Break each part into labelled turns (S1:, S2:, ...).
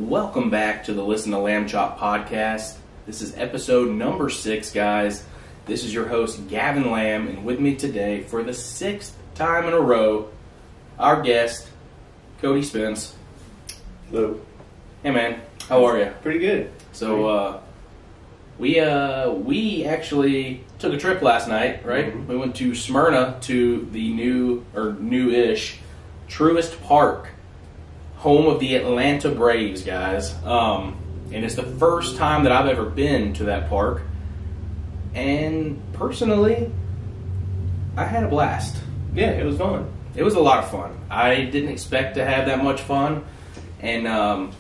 S1: Welcome back to the Listen to LambChop podcast. This is episode number 6, guys. This is your host, Gavin Lamb, and with me today for the 6th time in a row, our guest, Cody Spence.
S2: Hello.
S1: Hey, man. How are you?
S2: Pretty good.
S1: So, we actually took a trip last night, right?
S2: Mm-hmm.
S1: We went to Smyrna to the new-ish Truist Park, home of the Atlanta Braves, guys. And it's the first time that I've ever been to that park. And personally, I had a blast.
S2: Yeah, it was fun.
S1: It was a lot of fun. I didn't expect to have that much fun. And I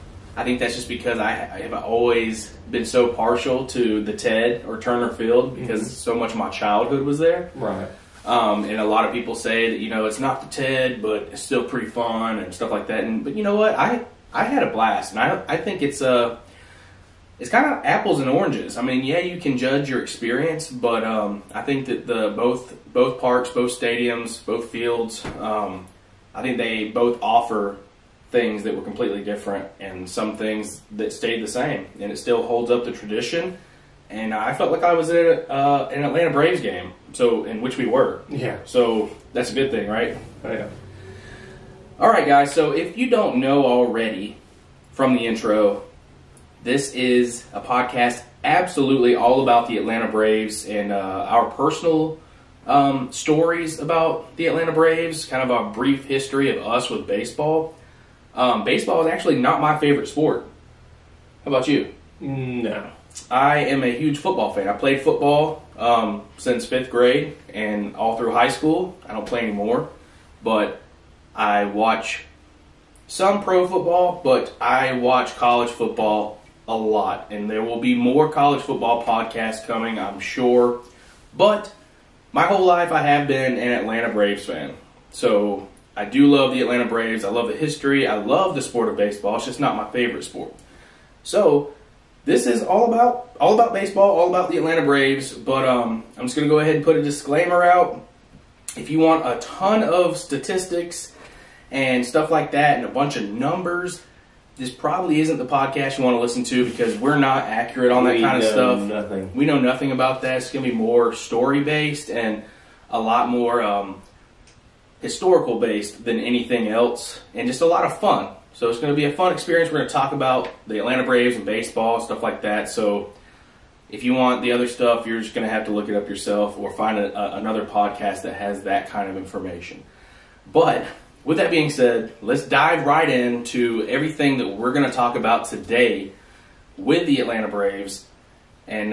S1: think that's just because I have always been so partial to the TED or Turner Field because so much of my childhood was there.
S2: Right.
S1: And a lot of people say that, it's not the TED, but it's still pretty fun and stuff like that. But you know what? I had a blast, and I think it's kind of apples and oranges. I mean, yeah, you can judge your experience, but I think that both parks, both stadiums, both fields, I think they both offer things that were completely different and some things that stayed the same, and it still holds up the tradition. And I felt like I was at an Atlanta Braves game, in which we were.
S2: Yeah.
S1: So that's a good thing, right?
S2: Oh, yeah.
S1: All right, guys. So if you don't know already from the intro, this is a podcast absolutely all about the Atlanta Braves and our personal stories about the Atlanta Braves, kind of a brief history of us with baseball. Baseball is actually not my favorite sport. How about you?
S2: No.
S1: I am a huge football fan. I played football since 5th grade and all through high school. I don't play anymore, but I watch some pro football, but I watch college football a lot. And there will be more college football podcasts coming, I'm sure. But my whole life I have been an Atlanta Braves fan. So I do love the Atlanta Braves. I love the history. I love the sport of baseball. It's just not my favorite sport. So this is all about baseball, all about the Atlanta Braves, but I'm just going to go ahead and put a disclaimer out. If you want a ton of statistics and stuff like that and a bunch of numbers, this probably isn't the podcast you want to listen to because we're not accurate on that kind of stuff.
S2: Nothing.
S1: We know nothing about that. It's going to be more story-based and a lot more historical-based than anything else, and just a lot of fun. So it's going to be a fun experience. We're going to talk about the Atlanta Braves and baseball and stuff like that. So if you want the other stuff, you're just going to have to look it up yourself or find another podcast that has that kind of information. But with that being said, let's dive right into everything that we're going to talk about today with the Atlanta Braves. And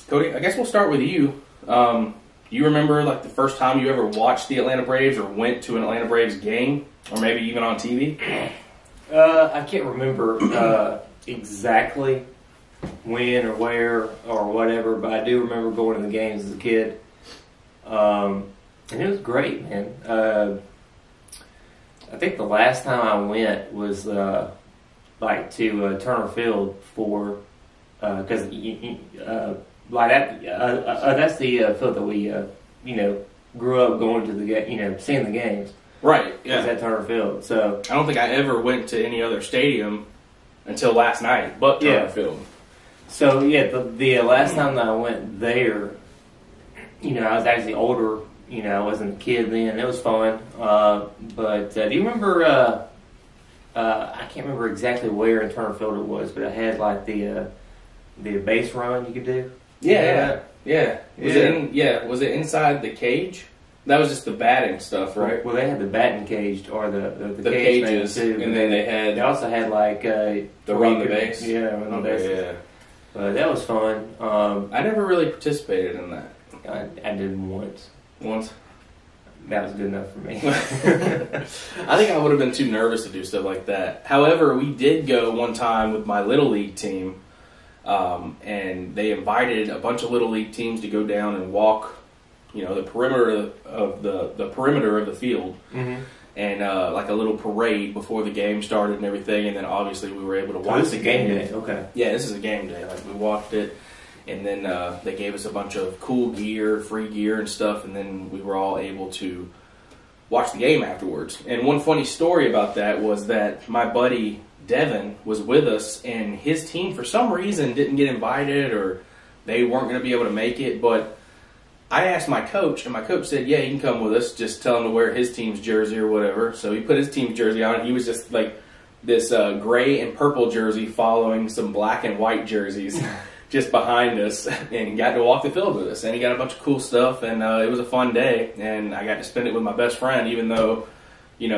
S1: Cody, I guess we'll start with you. You remember like the first time you ever watched the Atlanta Braves or went to an Atlanta Braves game? Or maybe even on TV?
S2: I can't remember exactly when or where or whatever, but I do remember going to the games as a kid. And it was great, man. I think the last time I went was to Turner Field for because that's the field that we grew up going to the seeing the games.
S1: Right, yeah.
S2: Was at Turner Field. So
S1: I don't think I ever went to any other stadium until last night, but Turner Field.
S2: So yeah, the last time that I went there, I was actually older. I wasn't a kid then. It was fun. But do you remember? I can't remember exactly where in Turner Field it was, but it had like the base run you could do.
S1: Yeah. Was it inside the cage? That was just the batting stuff, right?
S2: Well, they had the batting cage or the
S1: cages,
S2: too,
S1: and then they
S2: also had like
S1: the run the base.
S2: Yeah, run the base. Yeah. But that was fun.
S1: I never really participated in that.
S2: I did once.
S1: Once?
S2: That was good enough for me.
S1: I think I would have been too nervous to do stuff like that. However, we did go one time with my Little League team, and they invited a bunch of Little League teams to go down and walk the perimeter of the field, and like a little parade before the game started and everything, and then obviously we were able to watch the game
S2: day. Okay.
S1: Yeah, this is a game day. Like we watched it, and then they gave us a bunch of cool gear, free gear and stuff, and then we were all able to watch the game afterwards. And one funny story about that was that my buddy Devin was with us, and his team for some reason didn't get invited, or they weren't going to be able to make it. But I asked my coach, and my coach said, yeah, he can come with us. Just tell him to wear his team's jersey or whatever. So he put his team's jersey on, and he was just like this gray and purple jersey following some black and white jerseys just behind us, and he got to walk the field with us. And he got a bunch of cool stuff, and it was a fun day. And I got to spend it with my best friend, even though, he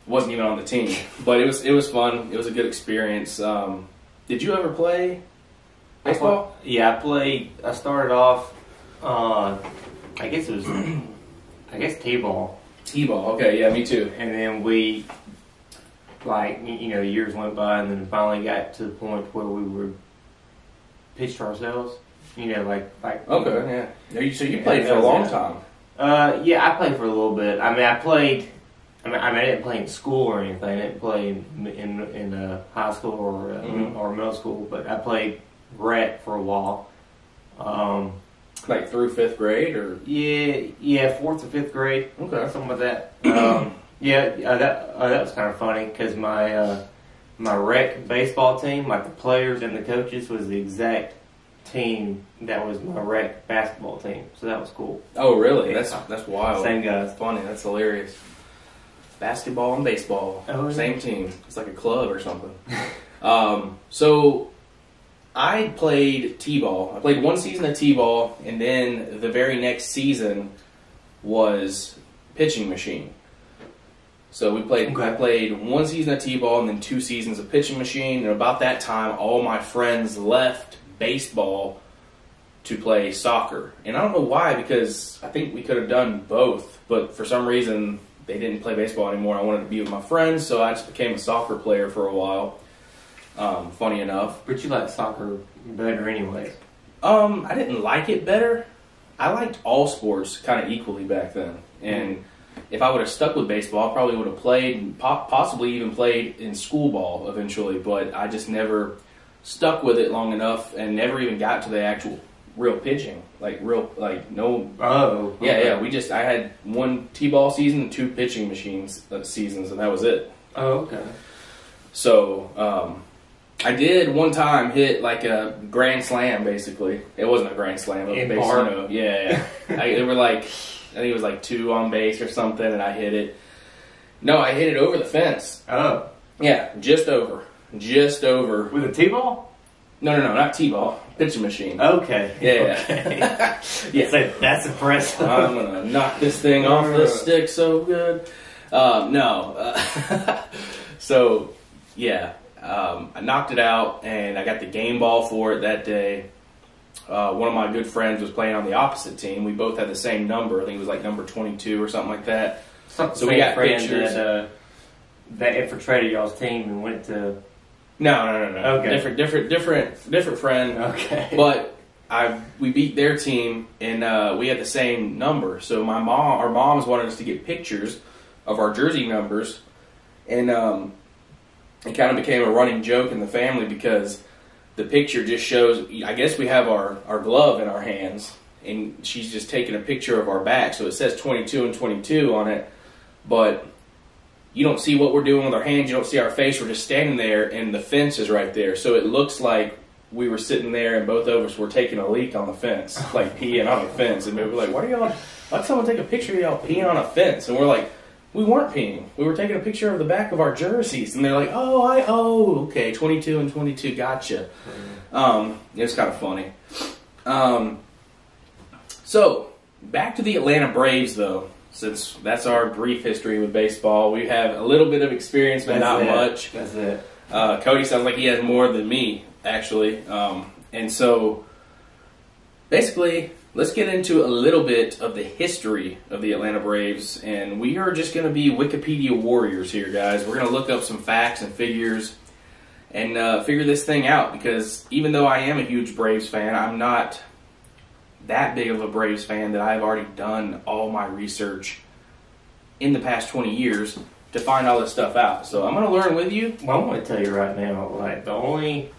S1: wasn't even on the team. But it was fun. It was a good experience. Did you ever play baseball?
S2: Yeah, I played. I started off. I guess T-ball.
S1: T-ball. Okay, yeah, me too.
S2: And then we, years went by, and then finally got to the point where we were pitched ourselves.
S1: Okay, yeah. So you played for a long time.
S2: Yeah, I played for a little bit. I didn't play in school or anything. I didn't play in high school or middle school, but I played rec for a while.
S1: Like through 5th grade, or
S2: yeah, 4th or 5th grade,
S1: okay,
S2: something like that. That was kind of funny because my rec baseball team, like the players and the coaches, was the exact team that was my rec basketball team. So that was cool.
S1: Oh, really? That's wild.
S2: Same guys.
S1: That's funny. That's hilarious. Basketball and baseball, same team. It's like a club or something. So I played T-ball. I played one season of T-ball, and then the very next season was pitching machine. So I played one season of T-ball and then 2 seasons of pitching machine. And about that time, all my friends left baseball to play soccer. And I don't know why, because I think we could have done both. But for some reason, they didn't play baseball anymore. I wanted to be with my friends, so I just became a soccer player for a while. Funny enough.
S2: But you like soccer better anyways.
S1: I didn't like it better. I liked all sports kind of equally back then. And if I would have stuck with baseball, I probably would have played, possibly even played in school ball eventually. But I just never stuck with it long enough and never even got to the actual real pitching. No.
S2: Oh. Okay.
S1: Yeah. I had one T-ball season and 2 pitching machines seasons, and that was it.
S2: Oh, okay.
S1: So, I did one time hit like a grand slam, basically. It wasn't a grand slam. It was yeah. They were like, I think it was like 2 on base or something, and I hit it. No, I hit it over the fence.
S2: Oh.
S1: Yeah, just over.
S2: With a T-ball?
S1: No, not T-ball. Pitching machine.
S2: Okay.
S1: Yeah.
S2: Okay.
S1: Yeah.
S2: So that's impressive.
S1: I'm going to knock this thing off the stick so good. No. So, yeah. I knocked it out, and I got the game ball for it that day. One of my good friends was playing on the opposite team. We both had the same number. I think it was like number 22 or something like that.
S2: So we got pictures that infiltrated y'all's team and went to...
S1: No.
S2: Okay.
S1: Different friend.
S2: Okay.
S1: But we beat their team, and we had the same number. So our moms wanted us to get pictures of our jersey numbers, and it kind of became a running joke in the family because the picture just shows, I guess we have our glove in our hands, and she's just taking a picture of our back. So it says 22 and 22 on it, but you don't see what we're doing with our hands. You don't see our face. We're just standing there, and the fence is right there. So it looks like we were sitting there, and both of us were taking a leak on the fence, like peeing on the fence. And we were like, why'd someone take a picture of y'all peeing on a fence? And we're like, we weren't peeing. We were taking a picture of the back of our jerseys. And they're like, okay, 22 and 22, gotcha. It was kind of funny. So, back to the Atlanta Braves, though. Since that's our brief history with baseball, we have a little bit of experience, but not much.
S2: That's it.
S1: Cody sounds like he has more than me, actually. And so, basically, let's get into a little bit of the history of the Atlanta Braves. And we are just going to be Wikipedia warriors here, guys. We're going to look up some facts and figures and figure this thing out. Because even though I am a huge Braves fan, I'm not that big of a Braves fan that I've already done all my research in the past 20 years to find all this stuff out. So I'm going to learn with you.
S2: Well, I'm going to tell you right now, the only,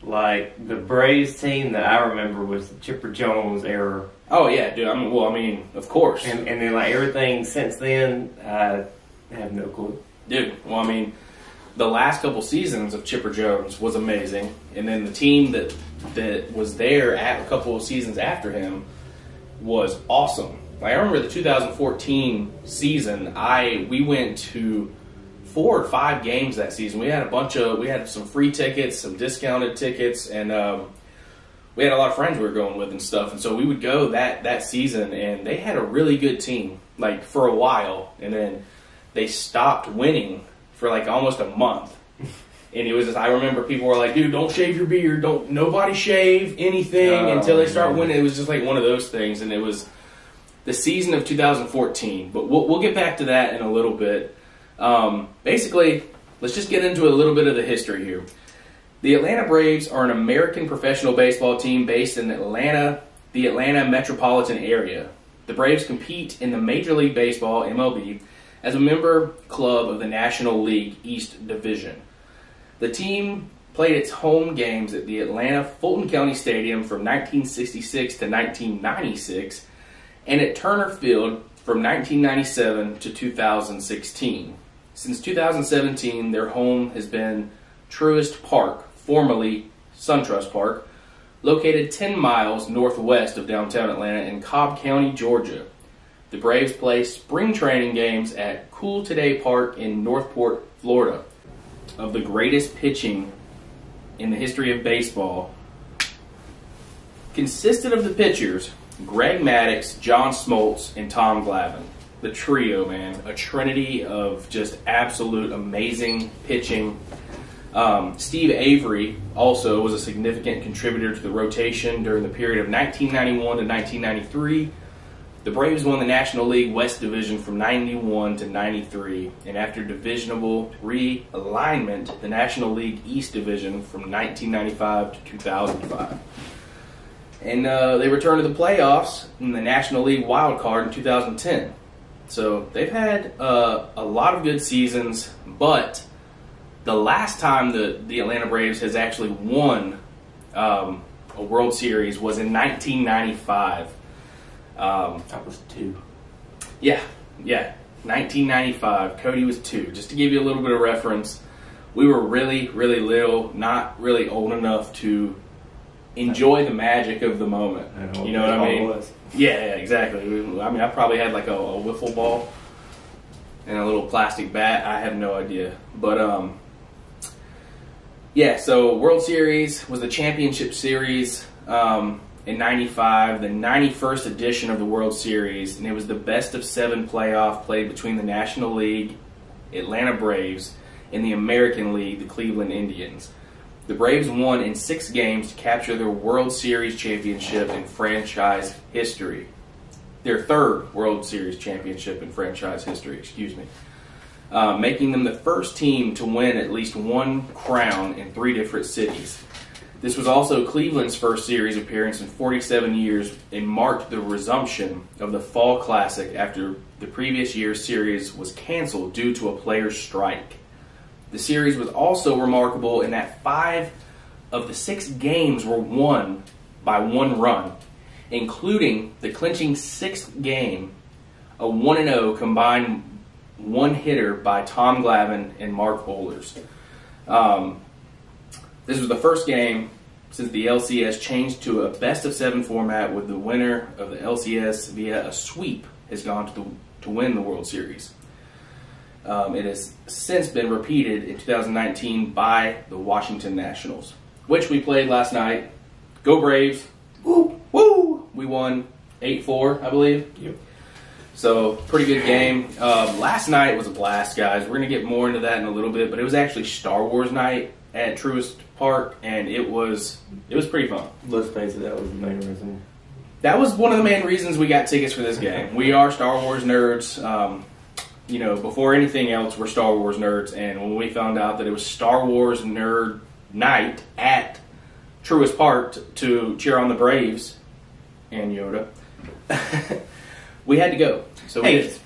S2: the Braves team that I remember was the Chipper Jones era.
S1: Oh, yeah, dude. Of course.
S2: And then, everything since then, I have no clue.
S1: Dude, the last couple seasons of Chipper Jones was amazing, and then the team that was there at a couple of seasons after him was awesome. Like, I remember the 2014 season. We went to 4 or 5 games that season. We had some free tickets, some discounted tickets, and we had a lot of friends we were going with and stuff. And so we would go that season, and they had a really good team, like, for a while, and then they stopped winning for like almost a month. And it was just, I remember people were like, dude, don't shave your beard, nobody shave anything until they start winning. It was just like one of those things, and it was the season of 2014. But we'll get back to that in a little bit. Basically, let's just get into a little bit of the history here. The Atlanta Braves are an American professional baseball team based in Atlanta, the Atlanta metropolitan area. The Braves compete in the Major League Baseball, MLB, as a member club of the National League East Division. The team played its home games at the Atlanta Fulton County Stadium from 1966 to 1996 and at Turner Field from 1997 to 2016. Since 2017, their home has been Truist Park, formerly SunTrust Park, located 10 miles northwest of downtown Atlanta in Cobb County, Georgia. The Braves play spring training games at Cool Today Park in Northport, Florida. Of the greatest pitching in the history of baseball, consisted of the pitchers Greg Maddux, John Smoltz, and Tom Glavine. The trio, man. A trinity of just absolute amazing pitching. Steve Avery also was a significant contributor to the rotation during the period of 1991 to 1993. The Braves won the National League West Division from 91 to 93, and after divisional realignment, the National League East Division from 1995 to 2005. And they returned to the playoffs in the National League Wild Card in 2010. So they've had a lot of good seasons, but the last time the Atlanta Braves has actually won a World Series was in 1995.
S2: That was 2.
S1: Yeah. 1995. Cody was 2. Just to give you a little bit of reference, we were really, really little, not really old enough to enjoy the magic of the moment. You know what I mean? Yeah, exactly. I probably had like a wiffle ball and a little plastic bat. I have no idea. But, yeah, so World Series was the championship series. In 95, the 91st edition of the World Series, and it was the best of 7 playoff played between the National League, Atlanta Braves, and the American League, the Cleveland Indians. The Braves won in 6 games to capture their World Series championship in franchise history. Their 3rd World Series championship in franchise history, making them the first team to win at least 1 crown in 3 different cities. This was also Cleveland's first series appearance in 47 years and marked the resumption of the Fall Classic after the previous year's series was canceled due to a player's strike. The series was also remarkable in that 5 of the 6 games were won by 1 run, including the clinching 6th game, a 1-0 combined 1-hitter by Tom Glavine and Mark Ehlers. This was the first game since the LCS changed to a best-of-7 format, with the winner of the LCS via a sweep has gone to win the World Series. It has since been repeated in 2019 by the Washington Nationals, which we played last night. Go Braves! Woo! Woo! We won 8-4, I believe.
S2: Yep.
S1: So, pretty good game. Last night was a blast, guys. We're going to get more into that in a little bit, but it was actually Star Wars night at Truist Park, and it was pretty fun.
S2: Let's face it, that was the main reason.
S1: That was one of the main reasons we got tickets for this game. We are Star Wars nerds. Before anything else, we're Star Wars nerds, and when we found out that it was Star Wars nerd night at Truist Park to cheer on the Braves and Yoda, we had to go. So
S2: I guess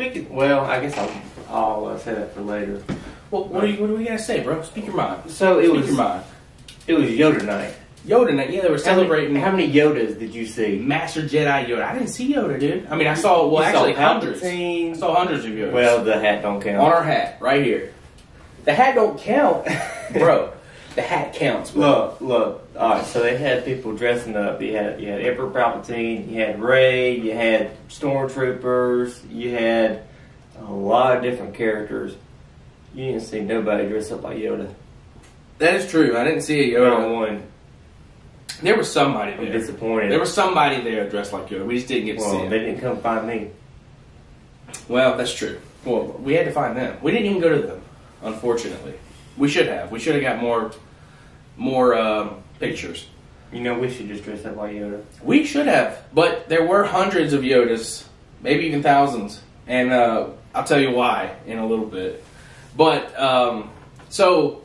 S2: I'll say that for later.
S1: Well, what do we gotta say, bro? Speak your mind.
S2: So
S1: Speak your mind.
S2: It was Yoda night.
S1: Yoda night, yeah, they were celebrating.
S2: How many Yodas did you see?
S1: Master Jedi Yoda. I didn't see Yoda, dude. I mean, I saw, hundreds. I saw hundreds of Yodas.
S2: Well, the hat don't count.
S1: On our hat, right here. The hat don't count, bro. The hat counts, bro.
S2: Look. All right, so they had people dressing up. You had Emperor Palpatine, you had Rey, you had stormtroopers, you had a lot of different characters. You didn't see nobody dressed up like Yoda.
S1: That is true. I didn't see a Yoda.
S2: Not one.
S1: There was somebody there.
S2: I'm disappointed.
S1: There was somebody there dressed like Yoda. We just didn't get to see
S2: Well,
S1: it.
S2: they didn't come find me.
S1: Well, that's true. Well, we had to find them. We didn't even go to them, unfortunately. We should have. We should have got more pictures.
S2: You know, we should just dress up like Yoda.
S1: We should have, but there were hundreds of Yodas, maybe even thousands, and I'll tell you why in a little bit. But so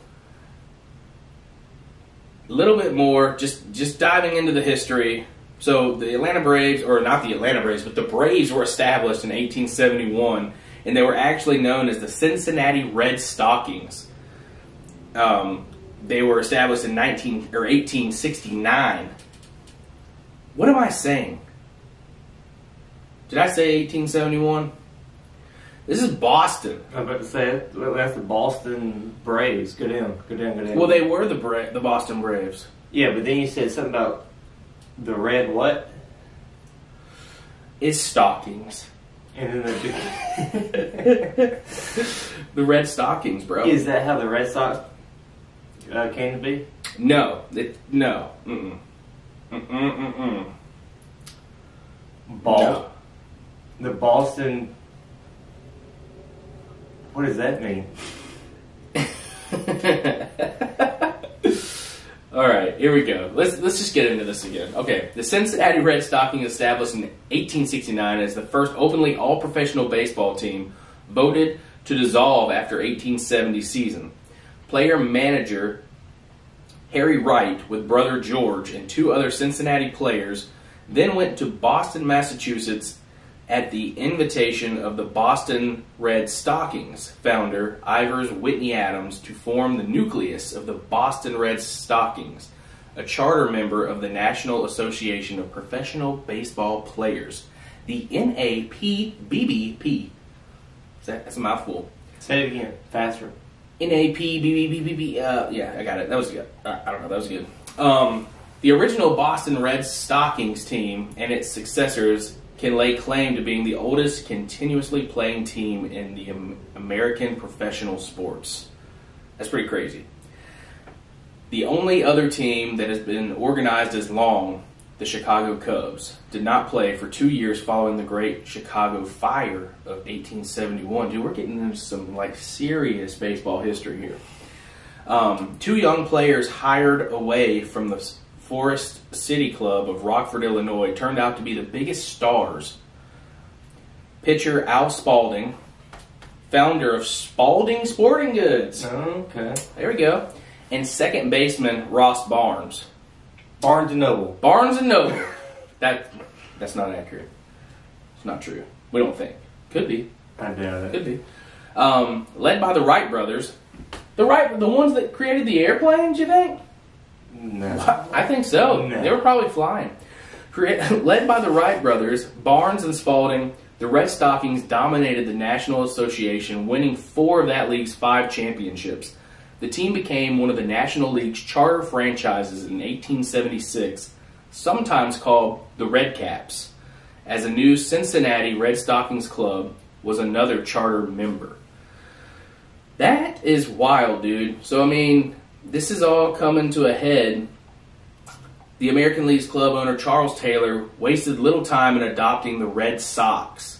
S1: a little bit more, just diving into the history. So the Atlanta Braves, or not the Atlanta Braves, but the Braves were established in 1871, and they were actually known as the Cincinnati Red Stockings. They were established in 1869. What am I saying? Did I say 1871? This is Boston.
S2: I was about to say, that's the Boston Braves. Go down.
S1: Well, they were the Boston Braves.
S2: Yeah, but then you said something about the red what?
S1: It's stockings.
S2: And then
S1: The Red Stockings, bro.
S2: Is that how the Red Sox came to be?
S1: No. No. Mm-mm. Mm-mm. No.
S2: The Boston... What does that mean?
S1: All right, here we go. Let's just get into this again. Okay, the Cincinnati Red Stockings, established in 1869 as the first openly all-professional baseball team, voted to dissolve after 1870 season. Player-manager Harry Wright, with brother George and two other Cincinnati players, then went to Boston, Massachusetts, at the invitation of the Boston Red Stockings founder Ivers Whitney Adams, to form the nucleus of the Boston Red Stockings, a charter member of the National Association of Professional Baseball Players, the NAPBBP. That's a mouthful.
S2: Say it again, faster.
S1: NAPBBP. Yeah, I got it. That was good. I don't know. That was good. The original Boston Red Stockings team and its successors can lay claim to being the oldest continuously playing team in the American professional sports. That's pretty crazy. The only other team that has been organized as long, the Chicago Cubs, did not play for 2 years following the Great Chicago Fire of 1871. Dude, we're getting into some serious baseball history here. Two young players hired away from the Forest City Club of Rockford, Illinois, turned out to be the biggest stars. Pitcher Al Spalding, founder of Spalding Sporting Goods.
S2: Okay.
S1: There we go. And second baseman Ross Barnes.
S2: Barnes and Noble.
S1: Barnes and Noble. That's not accurate. It's not true. We don't think. Could be.
S2: I doubt it.
S1: Could be. Led by the Wright brothers. The ones that created the airplanes, you think?
S2: No.
S1: I think so.
S2: No.
S1: They were probably flying. Led by the Wright brothers, Barnes and Spalding, the Red Stockings dominated the National Association, winning 4 of that league's 5 championships. The team became one of the National League's charter franchises in 1876, sometimes called the Red Caps, as a new Cincinnati Red Stockings club was another charter member. That is wild, dude. So, I mean, this is all coming to a head. The American League's club owner, Charles Taylor, wasted little time in adopting the Red Sox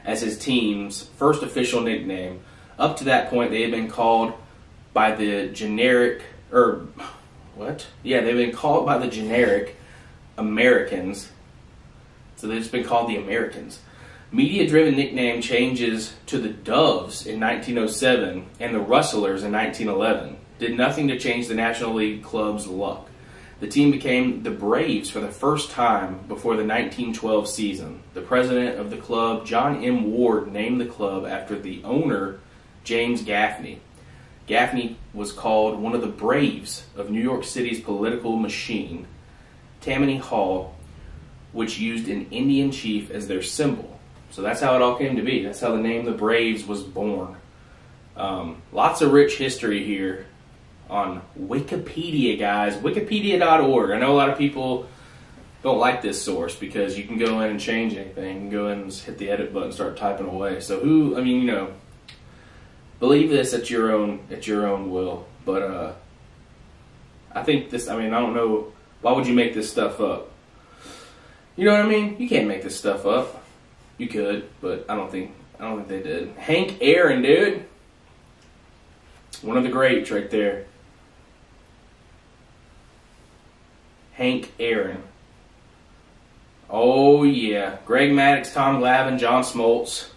S1: as his team's first official nickname. Up to that point, they had been called by the generic, they've been called by the generic Americans. So they've just been called the Americans. Media-driven nickname changes to the Doves in 1907 and the Rustlers in 1911 did nothing to change the National League club's luck. The team became the Braves for the first time before the 1912 season. The president of the club, John M. Ward, named the club after the owner, James Gaffney. Gaffney was called one of the Braves of New York City's political machine, Tammany Hall, which used an Indian chief as their symbol. So that's how it all came to be. That's how the name the Braves was born. Lots of rich history here on Wikipedia, guys. Wikipedia.org. I know a lot of people don't like this source because you can go in and change anything. You can go in and hit the edit button and start typing away. So believe this at your own will. But I think this, I don't know, why would you make this stuff up? You know what I mean? You can't make this stuff up. You could, but I don't think they did. Hank Aaron, dude. One of the greats right there. Hank Aaron. Oh, yeah. Greg Maddux, Tom Glavine, John Smoltz.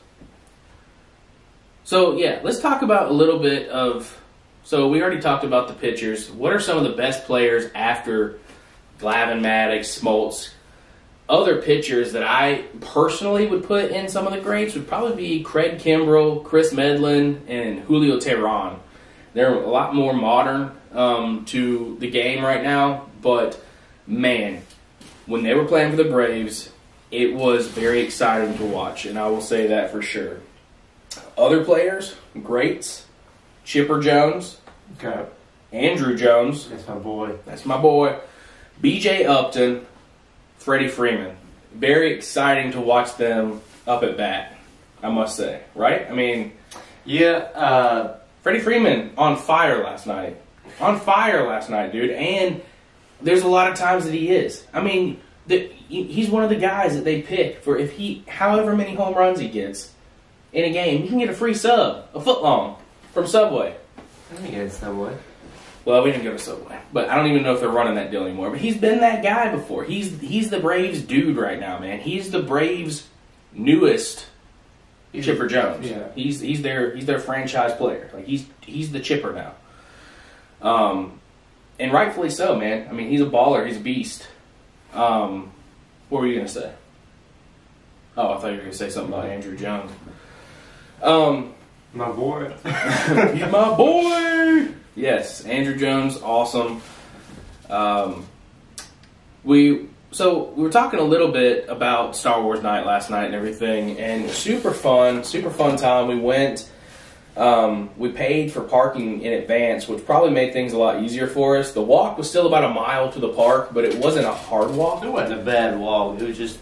S1: So, yeah, let's talk about a little bit of... So, we already talked about the pitchers. What are some of the best players after Glavine, Maddux, Smoltz? Other pitchers that I personally would put in some of the greats would probably be Craig Kimbrell, Chris Medlin, and Julio Teheran. They're a lot more modern to the game right now, but, man... When they were playing for the Braves, it was very exciting to watch, and I will say that for sure. Other players, greats, Chipper Jones,
S2: Okay.
S1: Andrew Jones.
S2: That's my boy.
S1: B.J. Upton, Freddie Freeman. Very exciting to watch them up at bat, I must say. Right?
S2: Yeah.
S1: Freddie Freeman on fire last night. On fire last night, dude. And... there's a lot of times that he is. He's one of the guys that they pick for however many home runs he gets in a game, he can get a free sub, a foot long, from Subway.
S2: I didn't get Subway.
S1: Well, we didn't go to Subway, but I don't even know if they're running that deal anymore. But he's been that guy before. He's the Braves dude right now, man. He's the Braves' newest Chipper Jones.
S2: Yeah.
S1: He's their franchise player. Like he's the Chipper now. And rightfully so, man. He's a baller. He's a beast. What were you going to say? Oh, I thought you were going to say something about Andrew Jones.
S2: My boy.
S1: My boy! Yes, Andrew Jones, awesome. We were talking a little bit about Star Wars night last night and everything, and super fun time. We went... we paid for parking in advance, which probably made things a lot easier for us. The walk was still about a mile to the park, but it wasn't a hard walk.
S2: It wasn't a bad walk. It was just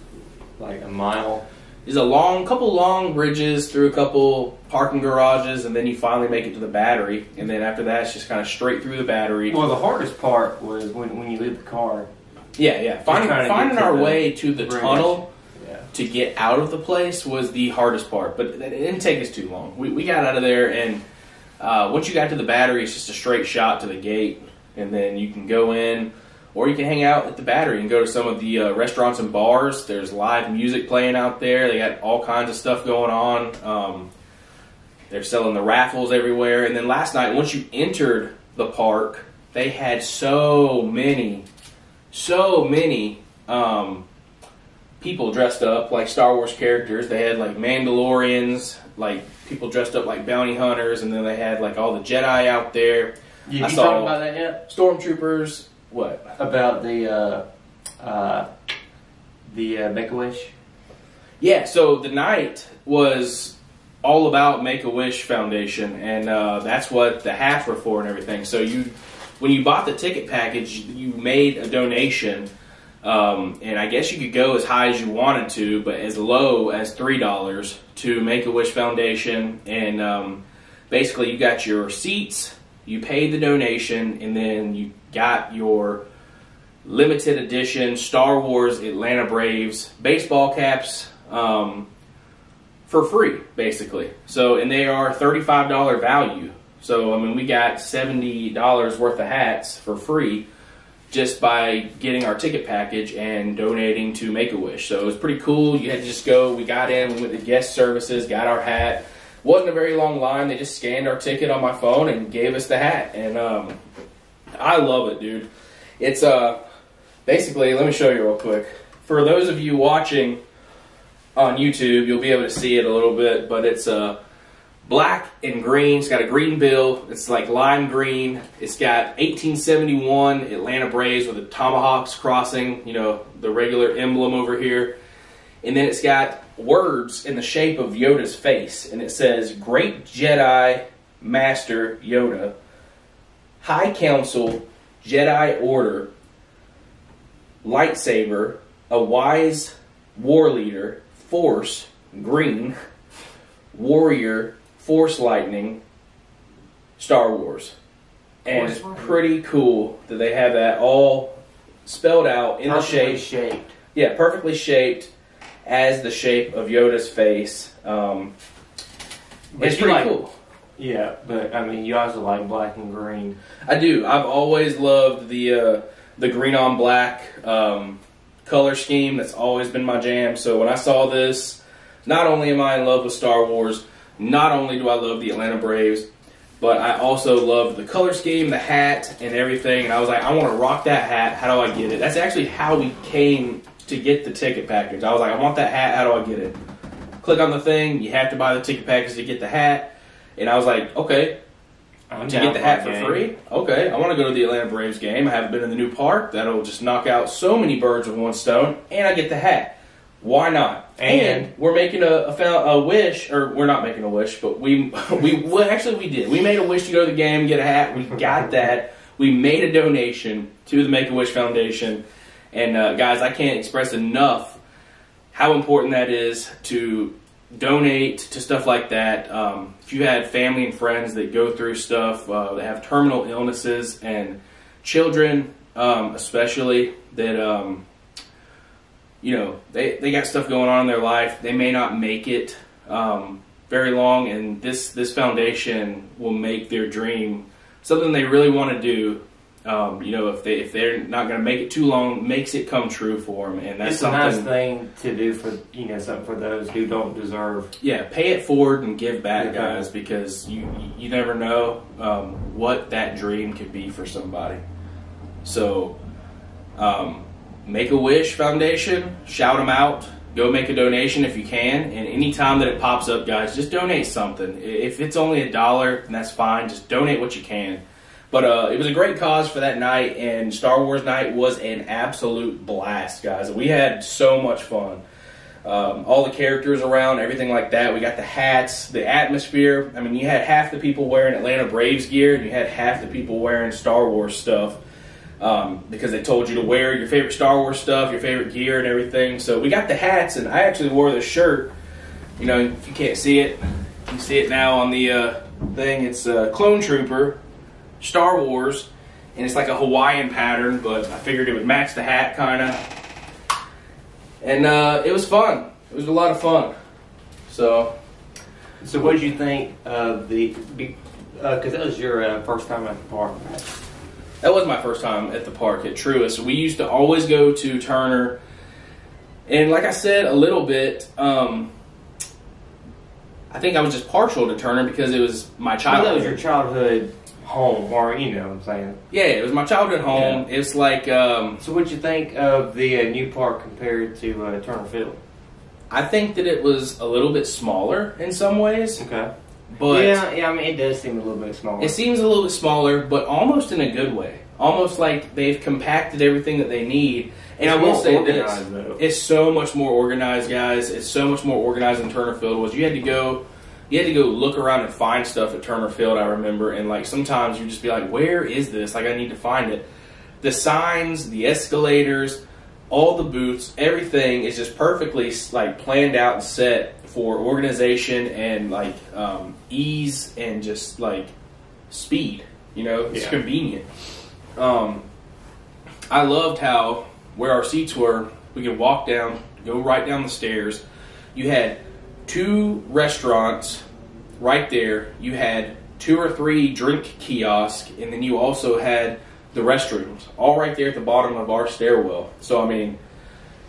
S2: like a mile.
S1: There's a couple long bridges through a couple parking garages, and then you finally make it to the Battery. And then after that, it's just kind of straight through the Battery.
S2: Well, the hardest part was when you leave the car.
S1: Yeah. Finding our way to the
S2: bridge.
S1: tunnel. To get out of the place was the hardest part, but it didn't take us too long. We got out of there, and once you got to the Battery, it's just a straight shot to the gate, and then you can go in, or you can hang out at the Battery and go to some of the restaurants and bars. There's live music playing out there. They got all kinds of stuff going on. They're selling the raffles everywhere. And then last night, once you entered the park, they had so many people dressed up like Star Wars characters. They had like Mandalorians, like people dressed up like bounty hunters, and then they had like all the Jedi out there.
S2: You talked about that yet?
S1: Stormtroopers. What
S2: about the Make-A-Wish?
S1: Yeah, so the night was all about Make-A-Wish Foundation, and that's what the hats were for and everything. So when you bought the ticket package, you made a donation. And I guess you could go as high as you wanted to, but as low as $3 to Make-A-Wish Foundation. And basically you got your seats, you paid the donation, and then you got your limited edition Star Wars Atlanta Braves baseball caps for free, basically. So, and they are $35 value. So, we got $70 worth of hats for free just by getting our ticket package and donating to Make-A-Wish. So it was pretty cool. You had to just go. We got in, we went to guest services, got our hat. Wasn't a very long line. They just scanned our ticket on my phone and gave us the hat. And I love it, dude. It's basically, let me show you real quick. For those of you watching on YouTube, you'll be able to see it a little bit, but it's black and green. It's got a green bill. It's like lime green. It's got 1871 Atlanta Braves with the tomahawks crossing, the regular emblem over here. And then it's got words in the shape of Yoda's face. And it says, Great Jedi Master Yoda, High Council, Jedi Order, Lightsaber, a Wise War Leader, Force, Green, Warrior, Force Lightning, Star Wars. And it's pretty cool that they have that all spelled out in the shape.
S2: Shaped.
S1: Yeah, perfectly shaped as the shape of Yoda's face. It's pretty cool.
S2: Yeah, but I mean, you also like black and green.
S1: I do. I've always loved the green on black color scheme. That's always been my jam. So when I saw this, not only am I in love with Star Wars, not only do I love the Atlanta Braves, but I also love the color scheme, the hat, and everything. And I was like, I want to rock that hat. How do I get it? That's actually how we came to get the ticket package. I was like, I want that hat. How do I get it? Click on the thing. You have to buy the ticket package to get the hat. And I was like, okay, to get the hat for free? Okay, I want to go to the Atlanta Braves game. I haven't been in the new park. That'll just knock out so many birds with one stone. And I get the hat. Why not? And we're making a wish, or we're not making a wish, but we did. We made a wish to go to the game and get a hat. We got that. We made a donation to the Make-A-Wish Foundation. And guys, I can't express enough how important that is to donate to stuff like that. If you had family and friends that go through stuff, that have terminal illnesses, and children especially, that they got stuff going on in their life. They may not make it very long, and this foundation will make their dream something they really want to do. If they're not going to make it too long, makes it come true for them, and that's
S2: it's a nice thing to do for something for those who don't deserve.
S1: Yeah, pay it forward and give back, guys, because you never know what that dream could be for somebody. So. Make-A-Wish Foundation, shout them out. Go make a donation if you can. And anytime that it pops up, guys, just donate something. If it's only $1, then that's fine. Just donate what you can. But it was a great cause for that night, and Star Wars night was an absolute blast, guys. We had so much fun. All the characters around, everything like that. We got the hats, the atmosphere. I mean, you had half the people wearing Atlanta Braves gear, and you had half the people wearing Star Wars stuff. Because they told you to wear your favorite Star Wars stuff, your favorite gear and everything. So we got the hats, and I actually wore this shirt. If you can't see it, you can see it now on the thing. It's Clone Trooper, Star Wars, and it's like a Hawaiian pattern, but I figured it would match the hat kind of. And it was fun. It was a lot of fun. So
S2: what did you think of because that was your first time at the park, right?
S1: That was my first time at the park at Truist. We used to always go to Turner. And like I said a little bit, I think I was just partial to Turner because it was my childhood.
S2: That was your childhood home, or what I'm saying.
S1: Yeah, it was my childhood home. Yeah. It's like...
S2: so what'd you think of the new park compared to Turner Field?
S1: I think that it was a little bit smaller in some ways.
S2: Okay.
S1: But
S2: yeah, I mean, it does seem a little bit smaller.
S1: It seems a little bit smaller, but almost in a good way. Almost like they've compacted everything that they need. And I will say this, it's so much more organized, guys. It's so much more organized than Turner Field was. You had to go look around and find stuff at Turner Field, I remember. And like sometimes you just be like, where is this? Like, I need to find it. The signs, the escalators, all the booths, everything is just perfectly like planned out and set for organization and like ease and just like speed. It's convenient. I loved how where our seats were, we could walk down, go right down the stairs. You had 2 restaurants right there. You had 2 or 3 drink kiosks, and then you also had the restrooms all right there at the bottom of our stairwell. So I mean,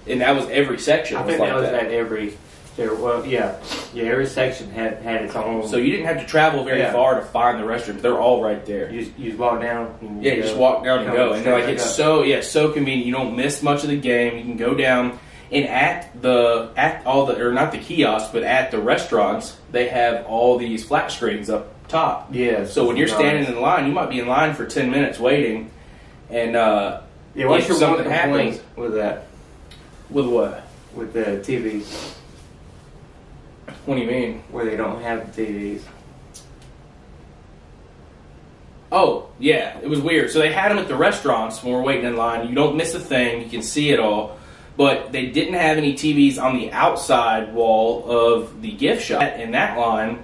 S1: and that was every section.
S2: I think that was at every stairwell. Yeah, every section had its own.
S1: So you didn't have to travel very far to find the restrooms. They're all right there.
S2: You just walk down. And
S1: you just walk down and go. And like it's so convenient. You don't miss much of the game. You can go down. And at not the kiosks, but at the restaurants, they have all these flat screens up top.
S2: Yeah.
S1: So when you're standing in line, you might be in line for 10 minutes waiting, and
S2: what's your
S1: something happens
S2: with that?
S1: With what?
S2: With the TVs.
S1: What do you mean?
S2: Where they don't have the TVs.
S1: Oh, yeah, it was weird. So they had them at the restaurants when we're waiting in line. You don't miss a thing. You can see it all. But they didn't have any TVs on the outside wall of the gift shop in that line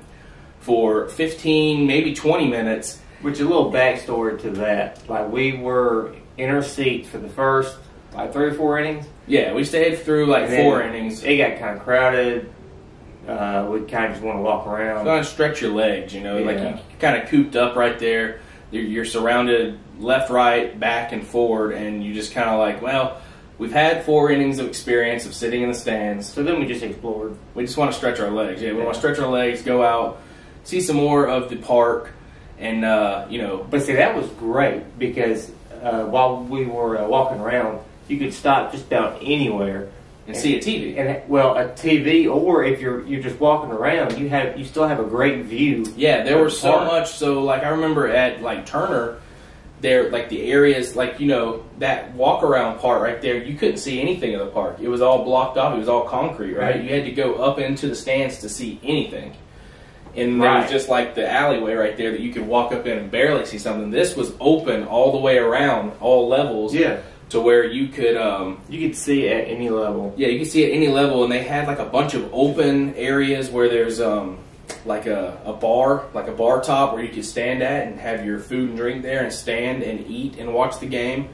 S1: for 15, maybe 20 minutes.
S2: Which a little backstory to that. Like, we were in our seats for the first, like, 3 or 4 innings.
S1: Yeah, we stayed through, like, 4 innings.
S2: It got kind of crowded. We kind of just want to walk around.
S1: Kind of stretch your legs, you know.
S2: Yeah.
S1: Like, you kind of cooped up right there. You're surrounded left, right, back, and forward, and you just kind of like, well, we've had 4 innings of experience of sitting in the stands.
S2: So then we just explored.
S1: We just want to stretch our legs. Yeah, we want to stretch our legs, go out, see some more of the park, and, you know.
S2: But see, that was great because while we were walking around, you could stop just about anywhere.
S1: And see a TV.
S2: And well, a TV, or if you're just walking around, you still have a great view.
S1: Yeah, there was so much. So, like, I remember at, like, Turner, there, like, the areas, like, you know, that walk-around part right there, you couldn't see anything of the park. It was all blocked off. It was all concrete, right? You had to go up into the stands to see anything. And there was just, like, the alleyway right there that you could walk up in and barely see something. This was open all the way around, all levels.
S2: Yeah.
S1: To where you could
S2: see at any level.
S1: Yeah, you could see at any level, and they had like a bunch of open areas where there's like a bar top where you could stand at and have your food and drink there and stand and eat and watch the game.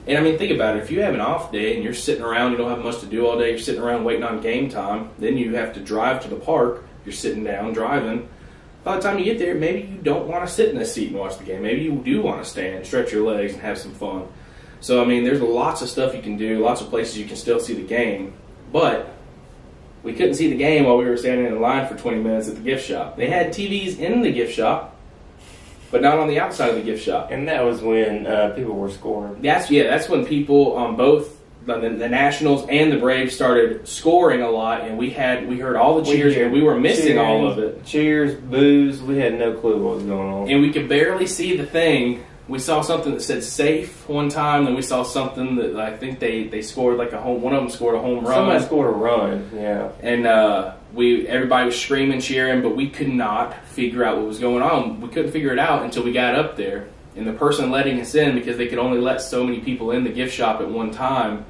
S1: And I mean, think about it. If you have an off day and you're sitting around, you don't have much to do all day, you're sitting around waiting on game time, then you have to drive to the park, you're sitting down driving. By the time you get there, maybe you don't want to sit in a seat and watch the game. Maybe you do want to stand, stretch your legs, and have some fun. So, I mean, there's lots of stuff you can do, lots of places you can still see the game, but we couldn't see the game while we were standing in line for 20 minutes at the gift shop. They had TVs in the gift shop, but not on the outside of the gift shop.
S2: And that was when people were scoring.
S1: That's when people on both the Nationals and the Braves started scoring a lot, and we heard all the cheers, and we were missing all of it.
S2: Cheers, boos, we had no clue what was going on.
S1: And we could barely see the thing. We saw something that said safe one time, then we saw something that I think they scored like one of them scored a home run.
S2: Somebody scored a run, yeah.
S1: And everybody was screaming, cheering, but we could not figure out what was going on. We couldn't figure it out until we got up there. And the person letting us in, because they could only let so many people in the gift shop at one time,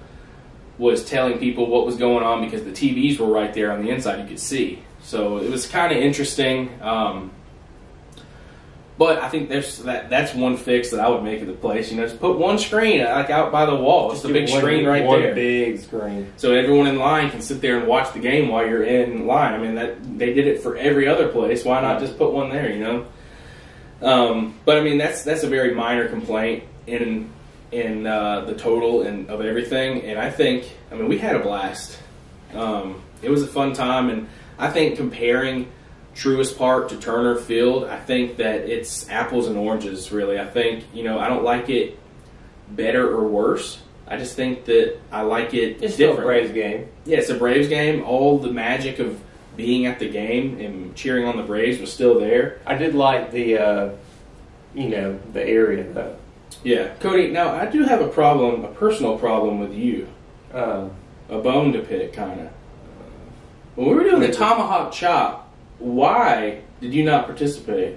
S1: was telling people what was going on because the TVs were right there on the inside you could see. So it was kind of interesting. But I think that's one fix that I would make of the place. You know, just put one screen like out by the wall. It's a big screen right there.
S2: One big screen.
S1: So everyone in line can sit there and watch the game while you're in line. I mean, they did it for every other place. Why not just put one there? You know. But I mean, that's a very minor complaint in the total and of everything. And I think, I mean, we had a blast. It was a fun time, and I think comparing Truist Park to Turner Field, I think that it's apples and oranges, really. I think, you know, I don't like it better or worse. I just think that I like it
S2: It's
S1: different.
S2: still a Braves game.
S1: Yeah, it's a Braves game. All the magic of being at the game and cheering on the Braves was still there.
S2: I did like the area, though.
S1: Yeah. Cody, now I do have a personal problem with you. A bone to pick, kind of. When we were doing the tomahawk chop, why did you not participate?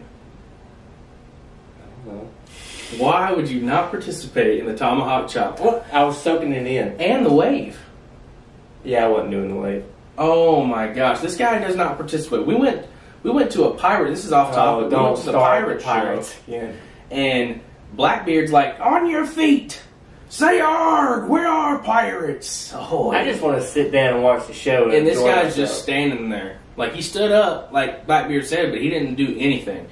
S2: I don't know.
S1: Why would you not participate in the tomahawk chop? What?
S2: I was soaking it in.
S1: And the wave.
S2: Yeah, I wasn't doing the wave.
S1: Oh my gosh, this guy does not participate. We went to a pirate. This is off topic. We went to the pirate show.
S2: Yeah.
S1: And Blackbeard's like, on your feet. Say arg, we are pirates. Oh,
S2: I just want to sit down and watch the show.
S1: And this guy's just standing there. Like, he stood up, like Blackbeard said, but he didn't do anything.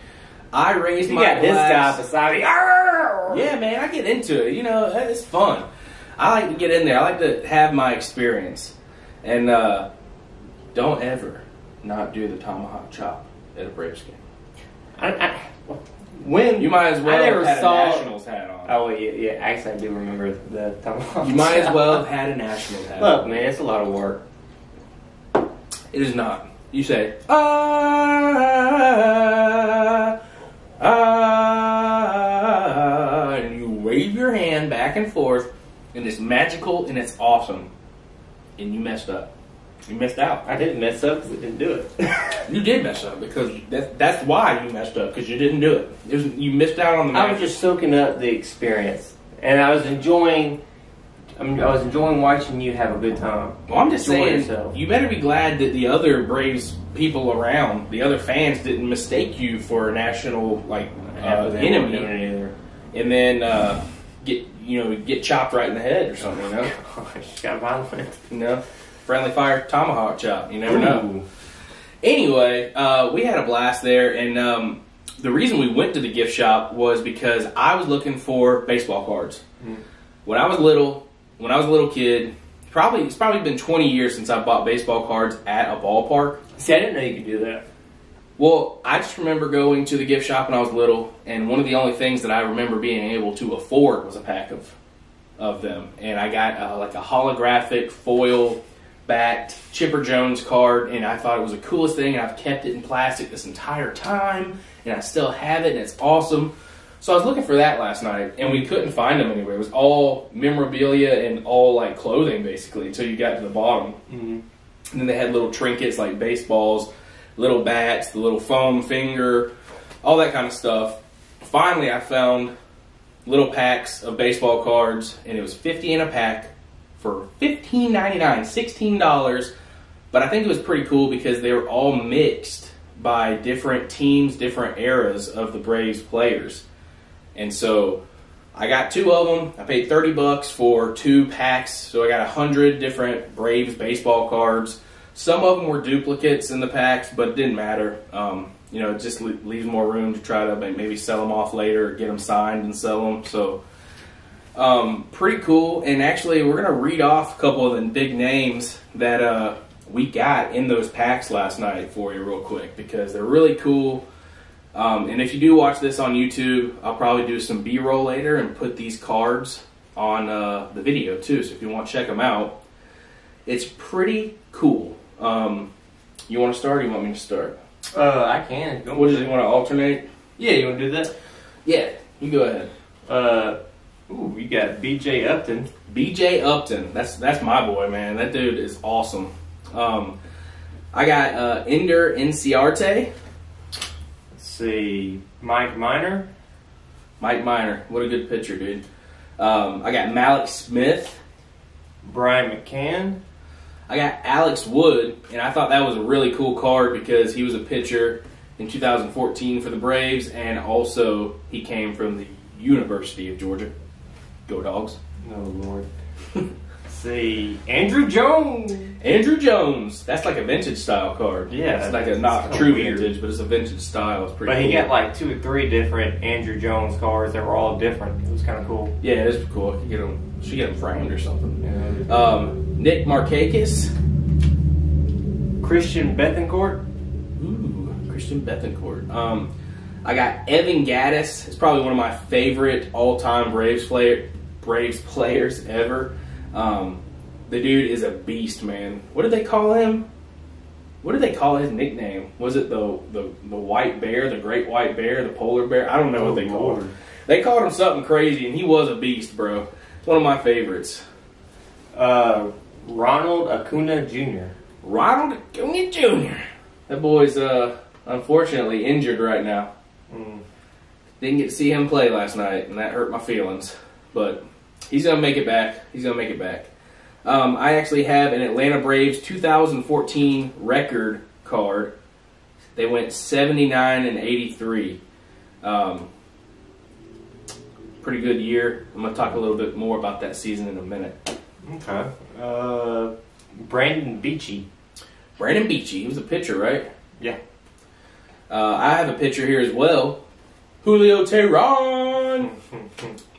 S1: I raised my glass.
S2: You got this guy beside me. Arr!
S1: Yeah, man, I get into it. You know, it's fun. I like to get in there. I like to have my experience. And don't ever not do the tomahawk chop at a Braves game.
S2: When
S1: you might as well
S2: I never
S1: have had
S2: saw
S1: a Nationals hat on.
S2: Oh yeah. Actually, I do remember the tomahawk.
S1: You might as well have had a Nationals hat.
S2: Look, man, it's a lot of work.
S1: It is not. You say, and you wave your hand back and forth, and it's magical and it's awesome. And you messed up. You missed out.
S2: I didn't mess up because I didn't do it.
S1: You did mess up because that's why you messed up, because you didn't do it. You missed out on the match.
S2: I was just soaking up the experience, and I was enjoying. I was enjoying watching you have a good time.
S1: Well, I'm just saying,
S2: yourself.
S1: You better be glad that the other Braves people around, the other fans, didn't mistake you for a national enemy, and then get chopped right in the head or something. You know,
S2: Gosh, got violent.
S1: You know, friendly fire tomahawk chop. You never know. Anyway, we had a blast there, and the reason we went to the gift shop was because I was looking for baseball cards. When I was a little kid, it's probably been 20 years since I bought baseball cards at a ballpark.
S2: See, I didn't know you could do that.
S1: Well, I just remember going to the gift shop when I was little, and one of the only things that I remember being able to afford was a pack of them. And I got like a holographic foil backed Chipper Jones card, and I thought it was the coolest thing, and I've kept it in plastic this entire time, and I still have it, and it's awesome. So I was looking for that last night, and we couldn't find them anywhere. It was all memorabilia and all like clothing, basically, until you got to the bottom. And then they had little trinkets like baseballs, little bats, the little foam finger, all that kind of stuff. Finally, I found little packs of baseball cards, and it was 50 in a pack for $15.99, $16. But I think it was pretty cool because they were all mixed by different teams, different eras of the Braves players. And so I got 2 of them. I paid $30 for 2 packs. So I got 100 different Braves baseball cards. Some of them were duplicates in the packs, but it didn't matter. It just leaves more room to try to maybe sell them off later or get them signed and sell them. So pretty cool. And actually, we're going to read off a couple of the big names that we got in those packs last night for you real quick, because they're really cool. And if you do watch this on YouTube, I'll probably do some B-roll later and put these cards on the video too. So if you want to check them out, it's pretty cool. You want to start or you want me to start?
S2: I can.
S1: What do you want to alternate?
S2: Yeah, you want to do that?
S1: Yeah, you go ahead.
S2: You got B.J. Upton.
S1: B.J. Upton. That's my boy, man. That dude is awesome. I got Ender Inciarte.
S2: See, Mike Minor.
S1: Mike Minor, what a good pitcher, dude. I got Malik Smith.
S2: Brian McCann.
S1: I got Alex Wood, and I thought that was a really cool card because he was a pitcher in 2014 for the Braves, and also he came from the University of Georgia. Go Dogs.
S2: Oh, Lord. See, Andrew Jones.
S1: Andrew Jones. That's like a vintage style card.
S2: Yeah.
S1: It's like not true vintage, but it's a vintage style. It's pretty cool.
S2: But he got like 2 or 3 different Andrew Jones cards that were all different. It was kind of cool.
S1: Yeah, it is cool. I could get them. Should get them framed or something.
S2: Yeah.
S1: Nick Markakis.
S2: Christian Bethencourt.
S1: Ooh, Christian Bethencourt. I got Evan Gattis. It's probably one of my favorite all-time Braves players ever. The dude is a beast, man. What did they call him? What did they call his nickname? Was it the white bear, the great white bear, the polar bear? I don't know what they called him. They called him something crazy, and he was a beast, bro. It's one of my favorites.
S2: Ronald Acuna Jr.
S1: Ronald Acuna Jr. That boy's unfortunately injured right now. Didn't get to see him play last night, and that hurt my feelings. But he's going to make it back. He's going to make it back. I actually have an Atlanta Braves 2014 record card. They went 79 and 83. Pretty good year. I'm going to talk a little bit more about that season in a minute.
S2: Okay. Brandon Beachy.
S1: Brandon Beachy. He was a pitcher, right?
S2: Yeah.
S1: I have a pitcher here as well. Julio Teheran.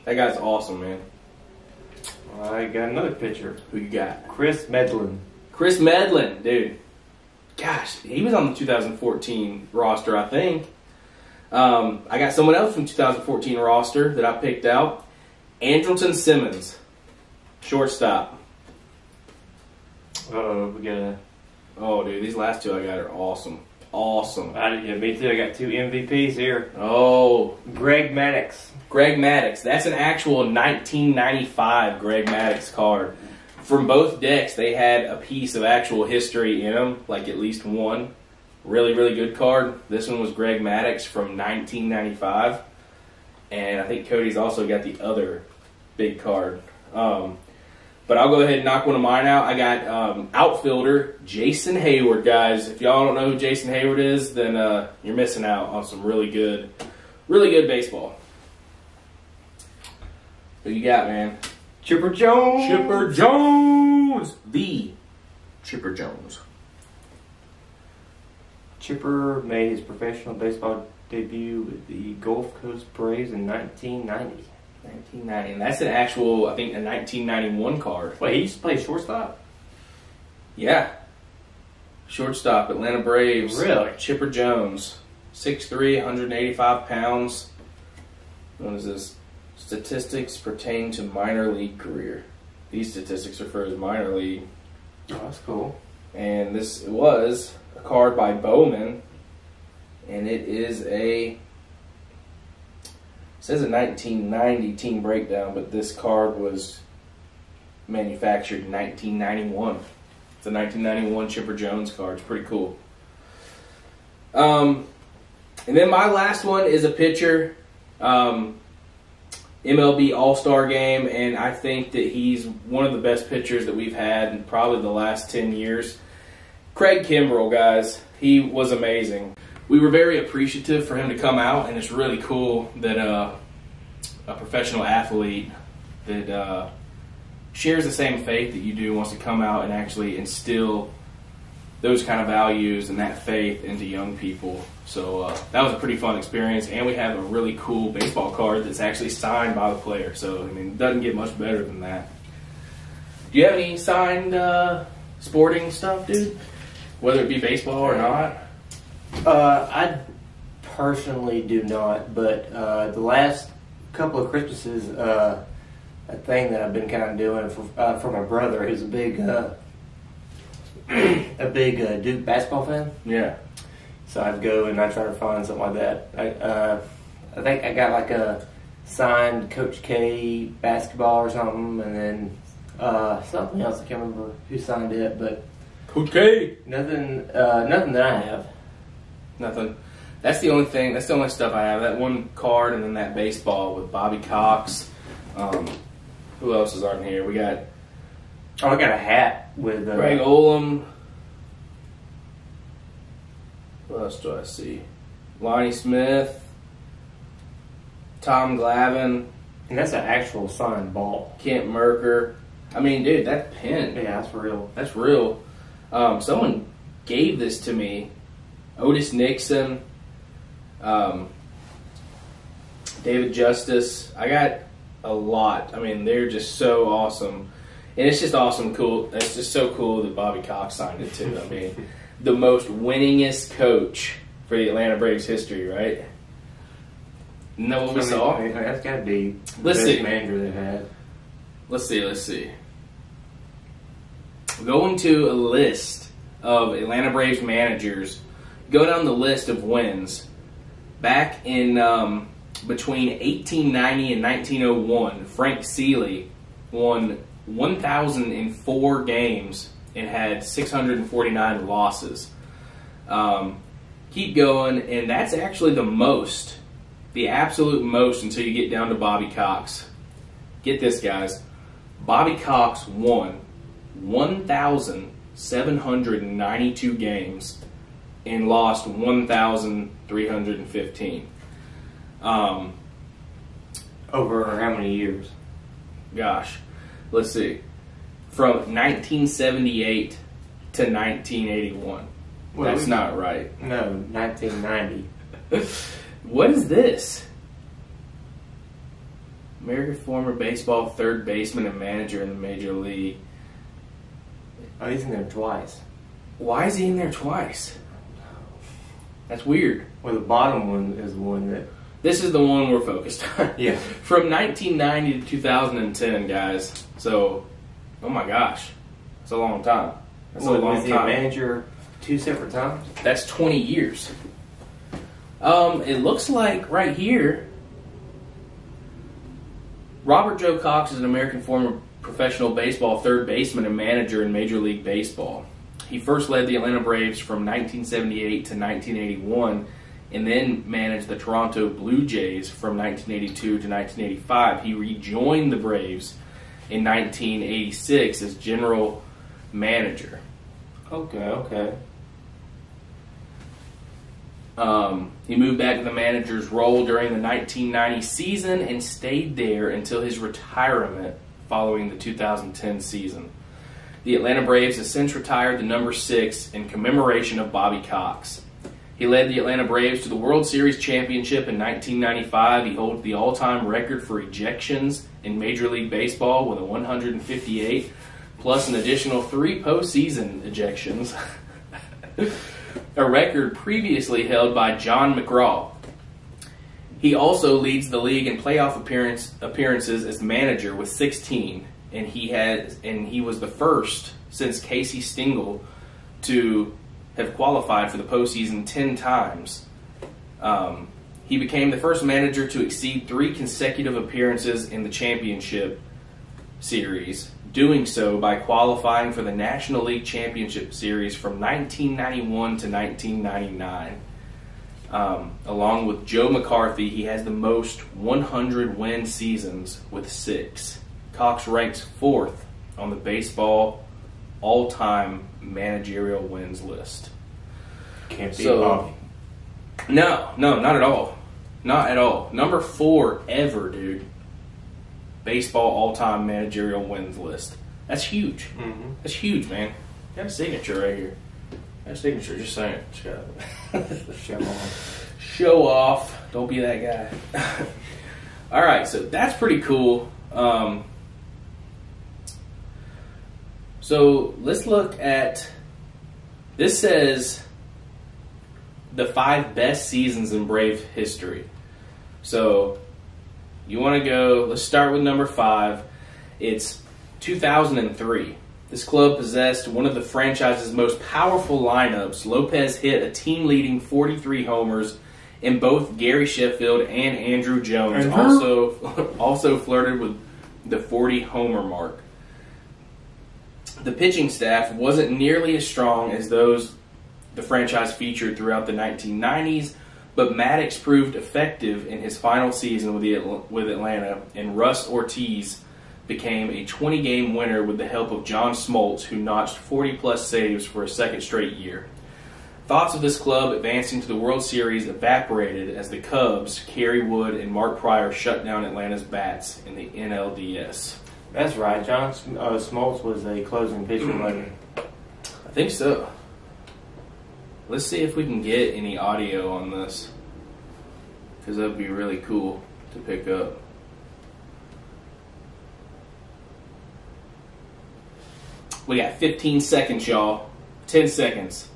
S1: That guy's awesome, man.
S2: I got another pitcher.
S1: Who you got?
S2: Chris Medlin.
S1: Chris Medlin, dude. Gosh, he was on the 2014 roster, I think. I got someone else from 2014 roster that I picked out. Andrelton Simmons, shortstop.
S2: We got a...
S1: Oh, dude, these last 2 I got are awesome. Awesome.
S2: Yeah, me too. I got 2 MVPs here.
S1: Oh.
S2: Greg Maddux.
S1: Greg Maddux. That's an actual 1995 Greg Maddux card. from both decks, they had a piece of actual history in them, like at least one. Really, really good card. This one was Greg Maddux from 1995. And I think Cody's also got the other big card. But I'll go ahead and knock one of mine out. I got outfielder Jason Hayward, guys. If y'all don't know who Jason Hayward is, then you're missing out on some really good baseball. Who you got, man?
S2: Chipper Jones.
S1: Chipper Jones. The Chipper Jones.
S2: Chipper made his professional baseball debut with the Gulf Coast Braves in 1990.
S1: 1990. And that's an actual, I think, a 1991 card.
S2: Wait, he used to play shortstop?
S1: Yeah. Shortstop, Atlanta Braves.
S2: Really?
S1: Chipper Jones. 6'3", 185 pounds. What is this? Statistics pertain to minor league career. These statistics are for his minor league.
S2: Oh, that's cool.
S1: And this was a card by Bowman. And it is it says a 1990 team breakdown, but this card was manufactured in 1991. It's a 1991 Chipper Jones card. It's pretty cool. And then my last one is a pitcher, MLB All-Star Game, and I think that he's one of the best pitchers that we've had in probably the last 10 years. Craig Kimbrell, guys. He was amazing. We were very appreciative for him to come out, and it's really cool that a professional athlete that shares the same faith that you do wants to come out and actually instill those kind of values and that faith into young people. So that was a pretty fun experience, and we have a really cool baseball card that's actually signed by the player. So, I mean, it doesn't get much better than that. Do you have any signed sporting stuff, dude? Whether it be baseball or not?
S2: I personally do not, but the last couple of Christmases, a thing that I've been kind of doing for my brother, who's a big Duke basketball fan.
S1: Yeah.
S2: So I'd go and I try to find something like that. I think I got like a signed Coach K basketball or something, and then something else. I can't remember who signed it, but
S1: Coach K.
S2: Nothing that I have.
S1: Nothing. That's the only thing. That's the only stuff I have. That one card and then that baseball with Bobby Cox. Who else is on here? We got.
S2: Oh, I got a hat with
S1: Greg Olam. What else do I see? Lonnie Smith. Tom Glavine.
S2: And that's an actual signed ball.
S1: Kent Merker. I mean, dude, that pen.
S2: Yeah, that's real.
S1: That's real. Someone gave this to me. Otis Nixon. David Justice. I got a lot. I mean, they're just so awesome. And it's just awesome, cool. It's just so cool that Bobby Cox signed it too. I mean, the most winningest coach for the Atlanta Braves history, right? Isn't that what we saw?
S2: That's got to be the
S1: Let's
S2: best
S1: see.
S2: manager they've had.
S1: Let's see. Going to a list of Atlanta Braves managers. Go down the list of wins. Back in between 1890 and 1901, Frank Seeley won 1,004 games and had 649 losses. Keep going, and that's actually the absolute most until you get down to Bobby Cox. Get this, guys. Bobby Cox won 1,792 games and lost 1,315.
S2: Over how many years?
S1: Gosh, let's see. From 1978 to 1981. That's not right.
S2: No, 1990.
S1: What is this? American former baseball third baseman and manager in the major league.
S2: Oh, he's in there twice.
S1: Why is he in there twice? That's weird.
S2: Well, the bottom one is the one that...
S1: This is the one we're focused on.
S2: Yeah.
S1: From 1990 to 2010, guys. So, oh my gosh. That's a long time. That's a long
S2: Was he a
S1: time.
S2: manager 2 separate times?
S1: That's 20 years. It looks like right here, Robert Joe Cox is an American former professional baseball third baseman and manager in Major League Baseball. He first led the Atlanta Braves from 1978 to 1981, and then managed the Toronto Blue Jays from 1982 to 1985. He rejoined the Braves in 1986 as general manager.
S2: Okay.
S1: He moved back to the manager's role during the 1990 season and stayed there until his retirement following the 2010 season. The Atlanta Braves have since retired the number 6 in commemoration of Bobby Cox. He led the Atlanta Braves to the World Series championship in 1995. He holds the all-time record for ejections in Major League Baseball with a 158, plus an additional 3 postseason ejections, a record previously held by John McGraw. He also leads the league in playoff appearances as manager with 16, and he was the first since Casey Stengel to have qualified for the postseason 10 times. He became the first manager to exceed 3 consecutive appearances in the championship series, doing so by qualifying for the National League Championship Series from 1991 to 1999. Along with Joe McCarthy, he has the most 100-win seasons with 6. Cox ranks 4th on the baseball all-time managerial wins list.
S2: Can't beat Bobby.
S1: No, not at all. Not at all. Number 4 ever, dude. Baseball all-time managerial wins list. That's huge.
S2: Mm-hmm.
S1: That's huge, man. Got a signature right here. Got a signature, just saying. Show off. Don't be that guy. All right, so that's pretty cool. So let's look at, this says the 5 best seasons in Brave history. So you want to go, let's start with number 5. It's 2003. This club possessed one of the franchise's most powerful lineups. Lopez hit a team-leading 43 homers, and both Gary Sheffield and Andrew Jones also flirted with the 40-homer mark. The pitching staff wasn't nearly as strong as those the franchise featured throughout the 1990s, but Maddox proved effective in his final season with Atlanta, and Russ Ortiz became a 20-game winner with the help of John Smoltz, who notched 40-plus saves for a second straight year. Thoughts of this club advancing to the World Series evaporated as the Cubs, Kerry Wood, and Mark Pryor shut down Atlanta's bats in the NLDS.
S2: That's right. John Smoltz was a closing pitcher legend.
S1: I think so. Let's see if we can get any audio on this, because that would be really cool to pick up. We got 15 seconds, y'all. 10 seconds.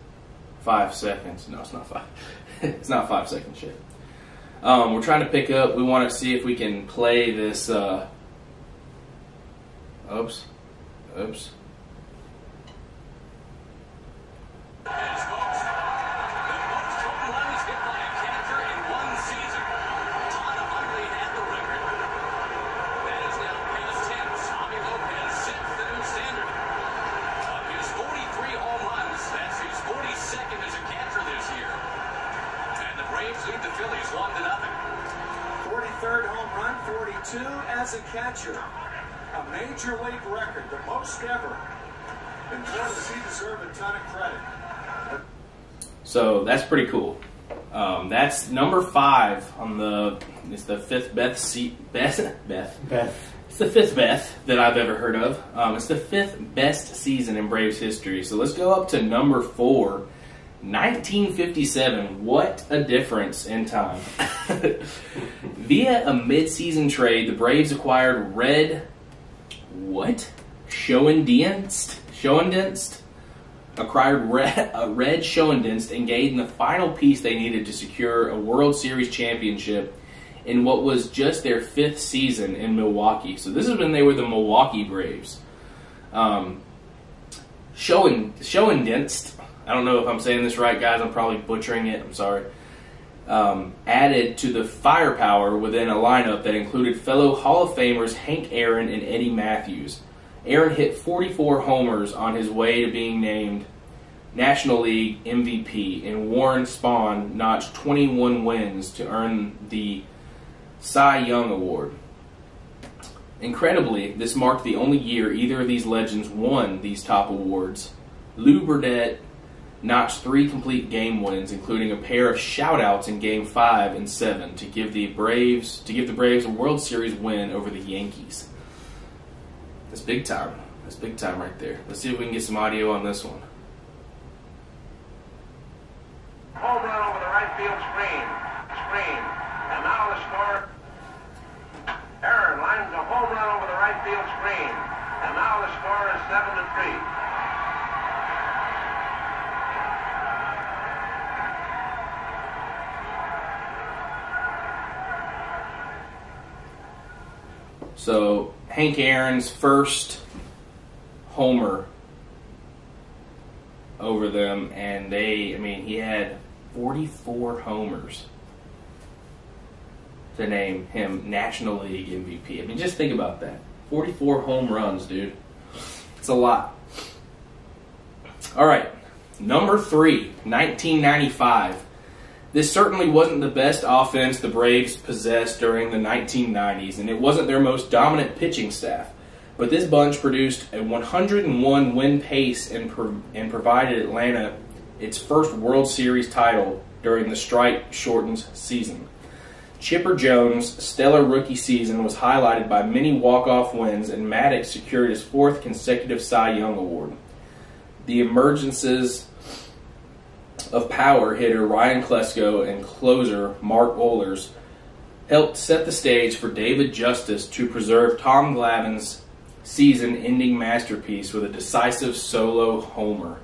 S1: 5 seconds. No, it's not 5. It's not 5 seconds yet. We're trying to pick up. We want to see if we can play this. Oops.
S3: As a catcher, a major league record, the most ever. And boy, does he deserve a ton of credit.
S1: So that's pretty cool. That's number 5 on the. It's the 5th Beth. It's the 5th Beth that I've ever heard of. It's the 5th best season in Braves history. So let's go up to number 4. 1957, what a difference in time. Via a mid-season trade, the Braves acquired Schoendienst acquired Red Schoendienst and gained the final piece they needed to secure a World Series championship in what was just their 5th season in Milwaukee. So this is when they were the Milwaukee Braves. Schoendienst, I don't know if I'm saying this right, guys. I'm probably butchering it. I'm sorry. Added to the firepower within a lineup that included fellow Hall of Famers Hank Aaron and Eddie Matthews. Aaron hit 44 homers on his way to being named National League MVP, and Warren Spahn notched 21 wins to earn the Cy Young Award. Incredibly, this marked the only year either of these legends won these top awards. Lou Burdett notched 3 complete game wins, including a pair of shutouts in Game 5 and 7 to give the Braves a World Series win over the Yankees. That's big time. That's big time right there. Let's see if we can get some audio on this one.
S4: Home run over the right field screen. And now the score. Aaron lines a home run over the right field screen. And now the score is 7-3.
S1: So, Hank Aaron's first homer over them, and he had 44 homers to name him National League MVP. I mean, just think about that. 44 home runs, dude. It's a lot. All right, number 3, 1995. This certainly wasn't the best offense the Braves possessed during the 1990s, and it wasn't their most dominant pitching staff. But this bunch produced a 101 win pace and provided Atlanta its first World Series title during the strike-shortened season. Chipper Jones' stellar rookie season was highlighted by many walk-off wins, and Maddox secured his 4th consecutive Cy Young Award. The emergences of power hitter Ryan Klesko and closer Mark Ohlers helped set the stage for David Justice to preserve Tom Glavine's season-ending masterpiece with a decisive solo homer.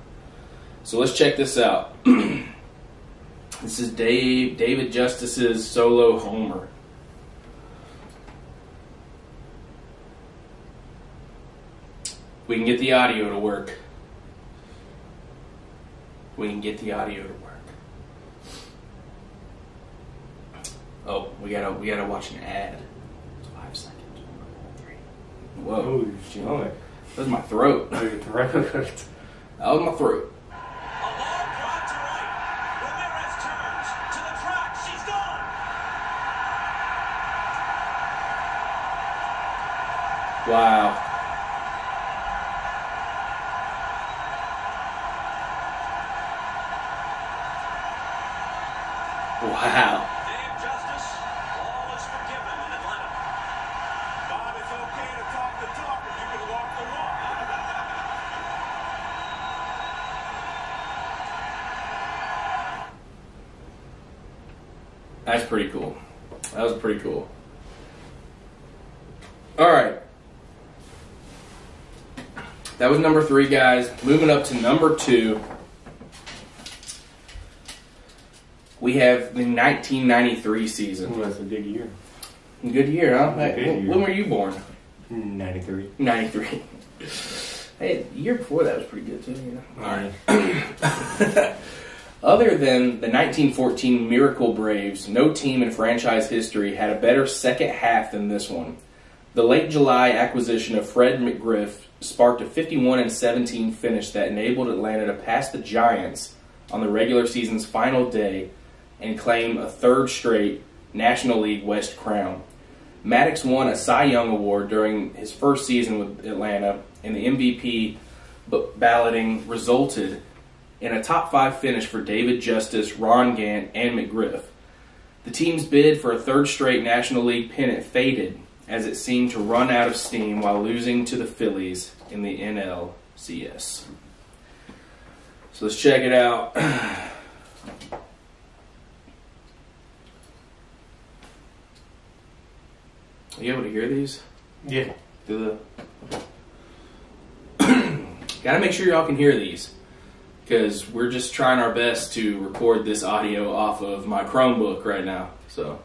S1: So let's check this out. This is David Justice's solo homer. We can get the audio to work. We can get the audio to work. Oh, we gotta watch an ad. It's 5 seconds. 3. Whoa.
S2: Oh, shit.
S1: That was my throat.
S2: Oh, your throat.
S1: That was my throat.
S3: A long drive to right. Ramirez turns to the track. She's gone.
S1: Wow. Wow.
S3: Dave Justice, all is forgiven in Atlanta. Bob, it's okay to talk the talk, but you can walk the walk.
S1: That's pretty cool. That was pretty cool. All right. That was number 3, guys. Moving up to number 2. We have the 1993 season.
S2: That's a good year.
S1: Good year, huh?
S2: Good year.
S1: When were you born?
S2: 93.
S1: 93. Hey, the year before that was pretty good, too. You know?
S2: All right.
S1: Other than the 1914 Miracle Braves, no team in franchise history had a better second half than this one. The late July acquisition of Fred McGriff sparked a 51-17 finish that enabled Atlanta to pass the Giants on the regular season's final day and claim a 3rd straight National League West crown. Maddox won a Cy Young Award during his first season with Atlanta, and the MVP balloting resulted in a top 5 finish for David Justice, Ron Gant, and McGriff. The team's bid for a 3rd straight National League pennant faded as it seemed to run out of steam while losing to the Phillies in the NLCS. So let's check it out. Are you able to hear these?
S2: Yeah.
S1: Gotta make sure y'all can hear these, because we're just trying our best to record this audio off of my Chromebook right now. So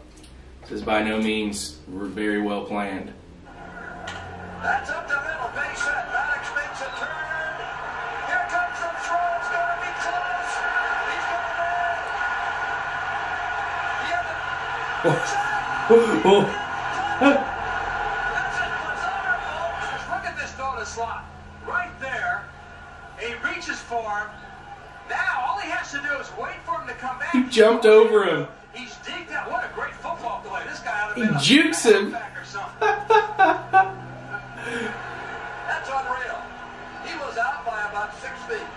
S1: this is by no means very well planned.
S3: That's up the middle, base hit. Maddox makes a turn. Here comes the throw. It's going to be close. He's going to win. That's a bizarre, folks. Look at this just go to the slot. Right there. He reaches for him. Now, all he has to do is wait for him to come back.
S1: He jumped over him.
S3: He's digged out. What a great football play. This guy ought to
S1: He
S3: be
S1: jukes him.
S3: or something. That's unreal. He was out by about 6 feet.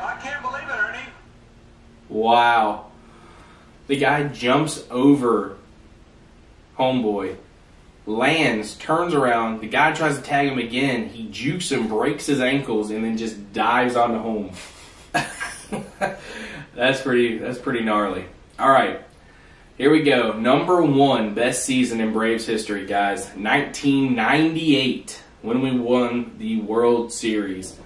S3: I can't believe it, Ernie.
S1: Wow. The guy jumps over homeboy, lands, turns around. The guy tries to tag him again. He jukes him, breaks his ankles, and then just dives onto home. That's pretty gnarly. All right. Here we go. Number 1 best season in Braves history, guys. 1998, when we won the World Series.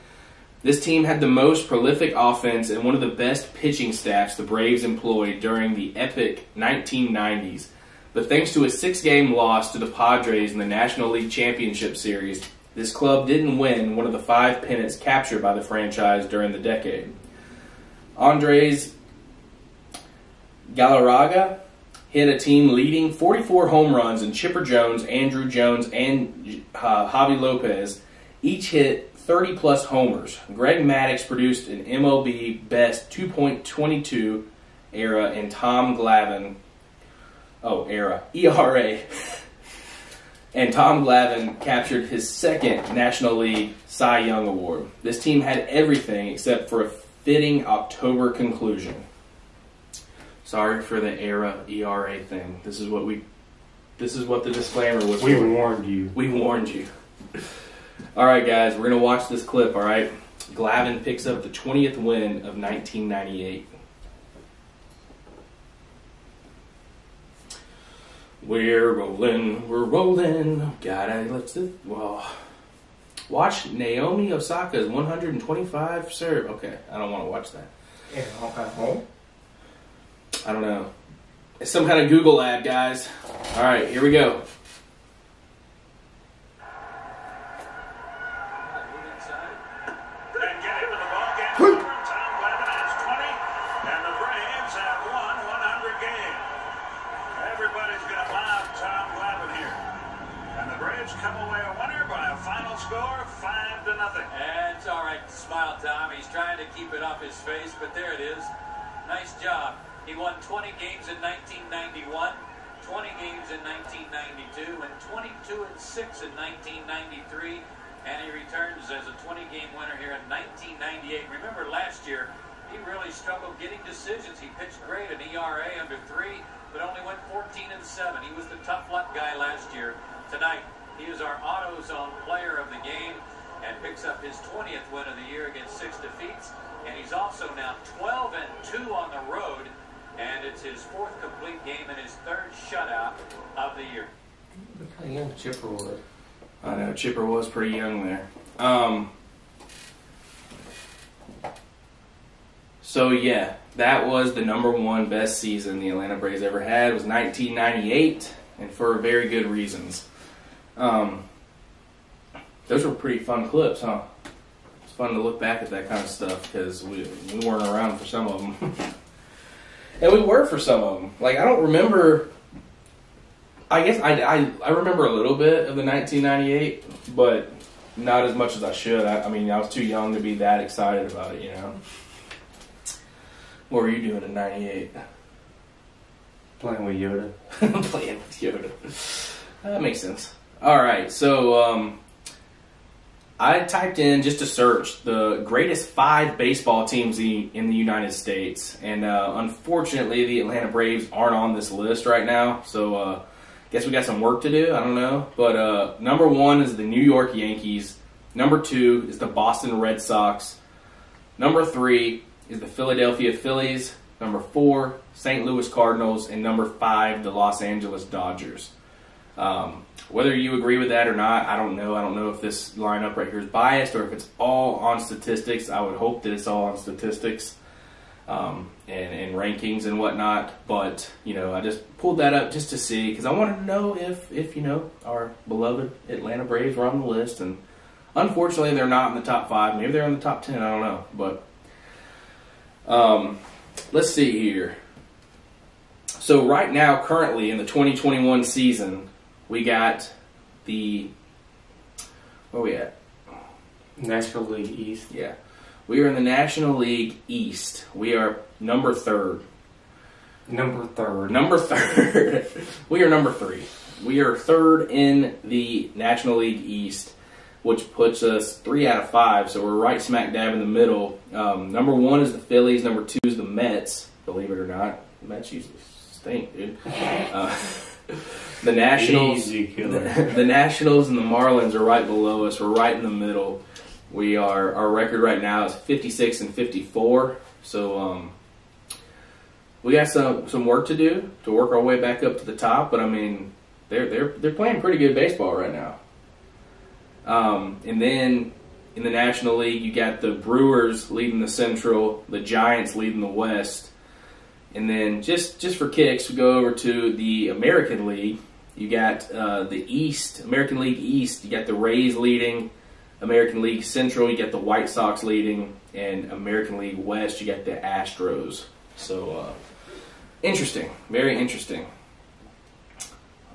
S1: This team had the most prolific offense and one of the best pitching staffs the Braves employed during the epic 1990s. But thanks to a 6-game loss to the Padres in the National League Championship Series, this club didn't win one of the 5 pennants captured by the franchise during the decade. Andres Galarraga hit a team-leading 44 home runs, and Chipper Jones, Andrew Jones, and Javi Lopez each hit 30-plus homers. Greg Maddux produced an MLB best 2.22 era, and Tom Glavine, ERA. And Tom Glavine captured his 2nd National League Cy Young Award. This team had everything except for a fitting October conclusion. Sorry for the ERA thing. This is what the disclaimer was.
S2: We warned you.
S1: We warned you. All right, guys, we're going to watch this clip, all right? Glavine picks up the 20th win of 1998. We're rolling. Watch Naomi Osaka's 125 serve. Okay, I don't want to watch that.
S2: Yeah, okay.
S1: I don't know. It's some kind of Google ad, guys. All right, here we go.
S3: Come away a winner by a final score 5-0.
S5: And it's all right, smile, Tom. He's trying to keep it off his face, but there it is. Nice job. He won 20 games in 1991, 20 games in 1992, and 22-6 in 1993. And he returns as a 20-game winner here in 1998. Remember last year, he really struggled getting decisions. He pitched great, an ERA under 3, but only went 14-7. He was the tough luck guy last year. Tonight, he is our AutoZone player of the game and picks up his 20th win of the year against 6 defeats. And he's also now 12-2 on the road, and it's his 4th complete game and his 3rd shutout of the year.
S2: Look how young Chipper was.
S1: I know, Chipper was pretty young there. So, yeah, that was the number 1 best season the Atlanta Braves ever had. It was 1998, and for very good reasons. Those were pretty fun clips, huh? It's fun to look back at that kind of stuff because we weren't around for some of them. And we were for some of them. Like, I don't remember... I guess I remember a little bit of the 1998, but not as much as I should. I mean, I was too young to be that excited about it, you know? What were you doing in 98?
S2: Playing with Yoda.
S1: Playing with Yoda. That makes sense. All right, so I typed in just to search the greatest 5 baseball teams in the United States, and unfortunately, the Atlanta Braves aren't on this list right now. So, guess we got some work to do. I don't know, but number 1 is the New York Yankees. Number 2 is the Boston Red Sox. Number 3 is the Philadelphia Phillies. Number 4, St. Louis Cardinals, and number 5, the Los Angeles Dodgers. Whether you agree with that or not, I don't know. I don't know if this lineup right here is biased or if it's all on statistics. I would hope that it's all on statistics and rankings and whatnot. But, you know, I just pulled that up just to see because I wanted to know if, you know, our beloved Atlanta Braves were on the list. And unfortunately, they're not in the top 5. Maybe they're in the top 10. I don't know. But let's see here. So right now, currently in the 2021 season, we got the, where are we at?
S2: National League East.
S1: Yeah. We are in the National League East. We are number 3rd.
S2: Number 3rd.
S1: Number 3rd. We are number 3. We are 3rd in the National League East, which puts us 3 out of 5, so we're right smack dab in the middle. Number 1 is the Phillies. Number 2 is the Mets, believe it or not. The Mets usually stink, dude. The Nationals, the Nationals and the Marlins are right below us. We're right in the middle. Our record right now is 56 and 54. So we got some work to do to work our way back up to the top. But I mean, they're playing pretty good baseball right now. And then in the National League, you got the Brewers leading the Central, the Giants leading the West. And then just for kicks, we go over to the American League. You got the East, American League East. You got the Rays leading. American League Central, you got the White Sox leading. And American League West, you got the Astros. So, interesting. Very interesting.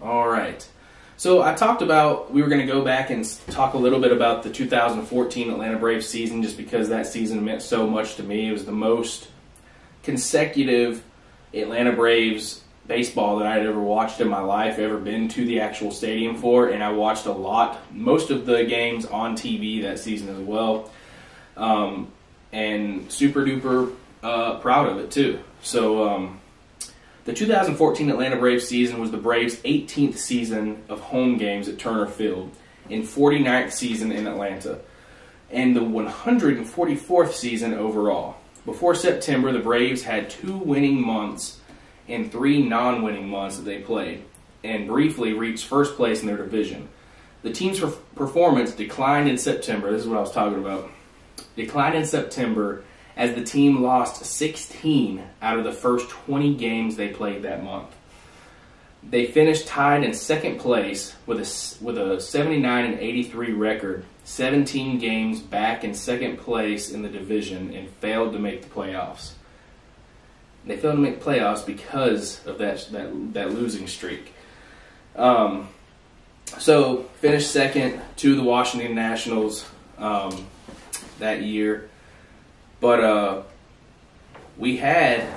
S1: All right. So I talked about we were going to go back and talk a little bit about the 2014 Atlanta Braves season just because that season meant so much to me. It was the most consecutive Atlanta Braves baseball that I had ever watched in my life, ever been to the actual stadium for, and I watched most of the games on TV that season as well, and super duper proud of it too. So the 2014 Atlanta Braves season was the Braves' 18th season of home games at Turner Field, and 49th season in Atlanta, and the 144th season overall. Before September, the Braves had 2 winning months and 3 non-winning months that they played, and briefly reached first place in their division. The team's performance declined in September. This is what I was talking about. Declined in September as the team lost 16 out of the first 20 games they played that month. They finished tied in second place with a 79 and 83 record, 17 games back in second place in the division, and failed to make the playoffs. They failed to make the playoffs because of that losing streak. So finished second to the Washington Nationals that year, but we had.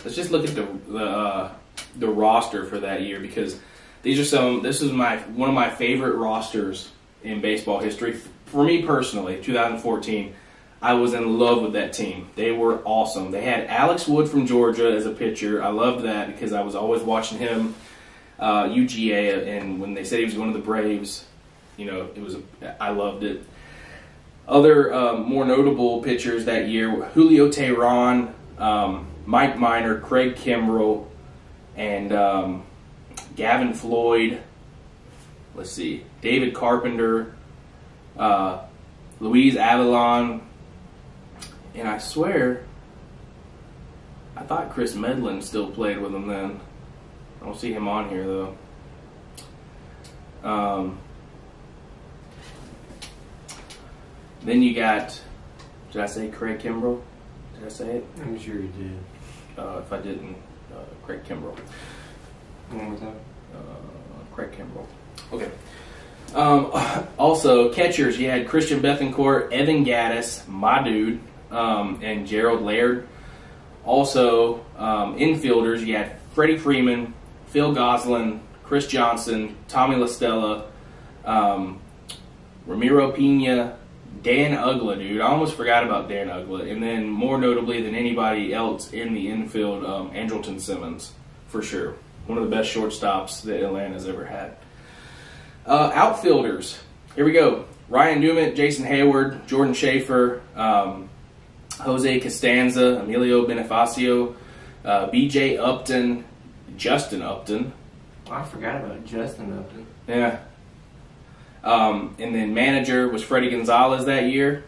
S1: Let's just look at the roster for that year because this is one of my favorite rosters in baseball history. For me personally, 2014, I was in love with that team. They were awesome. They had Alex Wood from Georgia as a pitcher. I loved that because I was always watching him UGA, and when they said he was going to the Braves, I loved it. Other more notable pitchers that year were Julio Teheran, Mike Minor, Craig Kimbrell, and Gavin Floyd. Let's see, David Carpenter, Luis Avalon, and I swear, I thought Chris Medlin still played with them then. I don't see him on here though. Then you got, did I say Craig Kimbrell? Did I say it?
S2: I'm sure you did.
S1: If I didn't, Craig Kimbrell.
S2: One more time.
S1: Craig Kimbrell. Okay. Also, catchers, you had Christian Bethancourt, Evan Gaddis, my dude, and Gerald Laird. Also, infielders, you had Freddie Freeman, Phil Goslin, Chris Johnson, Tommy LaStella, Ramiro Pena, Dan Ugla, dude. I almost forgot about Dan Ugla. And then, more notably than anybody else in the infield, Andrelton Simmons, for sure. One of the best shortstops that Atlanta's ever had. Outfielders. Here we go. Ryan Newman, Jason Hayward, Jordan Schaefer, Jose Costanza, Emilio Bonifacio, B.J. Upton, Justin Upton.
S2: I forgot about Justin Upton.
S1: Yeah. And then manager was Freddie Gonzalez that year.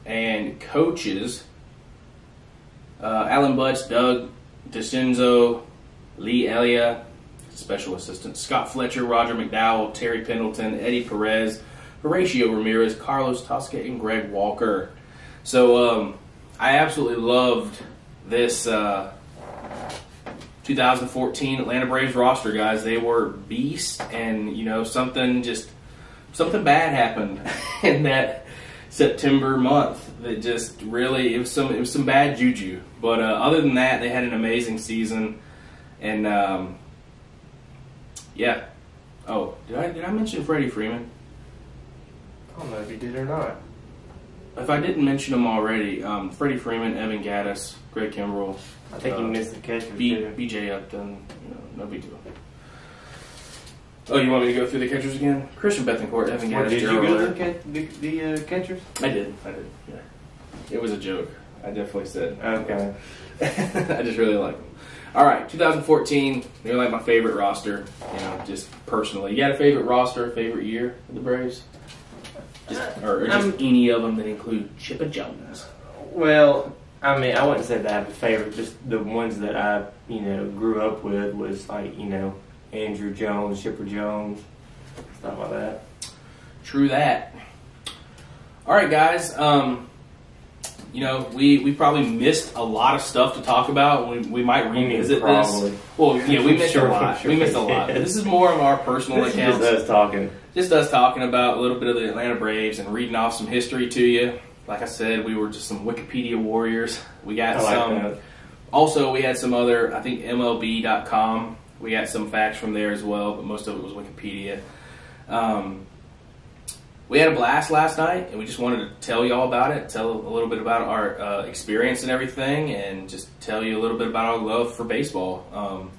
S1: And coaches, Alan Butts, Doug DeCenzo, Lee Elia, special assistant, Scott Fletcher, Roger McDowell, Terry Pendleton, Eddie Perez, Horatio Ramirez, Carlos Tosca, and Greg Walker. So I absolutely loved this 2014 Atlanta Braves roster, guys. They were beasts, and something bad happened in that September month that just really it was some bad juju. But other than that, they had an amazing season, and yeah. Oh, did I mention Freddie Freeman?
S2: I don't know if you did or not.
S1: If I didn't mention him already, Freddie Freeman, Evan Gaddis, Greg Kimbrell.
S2: I think you missed the catcher.
S1: BJ Upton. No big deal. Oh, you want me to go through the catchers again? Christian Bethencourt, Evan Gaddis,
S2: Did you
S1: Gerald
S2: go
S1: Laird.
S2: the catchers?
S1: I did. Yeah, it was a joke. I definitely said.
S2: Okay.
S1: I just really like them. All right, 2014. They're like my favorite roster. You know, just personally. You got a favorite roster, favorite year of the Braves? Or just any of them that include Chipper Jones?
S2: Well, I mean, I wouldn't say that I have a favorite. Just the ones that I, grew up with was like, Andrew Jones, Chipper Jones, stuff like that.
S1: True that. All right, guys. We probably missed a lot of stuff to talk about. We might revisit this. Well, yeah, we missed a lot. We missed a lot. This is more of our personal accounts.
S2: Just us talking.
S1: Just us talking about a little bit of the Atlanta Braves and reading off some history to you. Like I said, we were just some Wikipedia warriors. We got some. Also, we had some other, I think MLB.com. We got some facts from there as well, but most of it was Wikipedia. We had a blast last night, and we just wanted to tell you all about it, tell a little bit about our experience and everything, and just tell you a little bit about our love for baseball.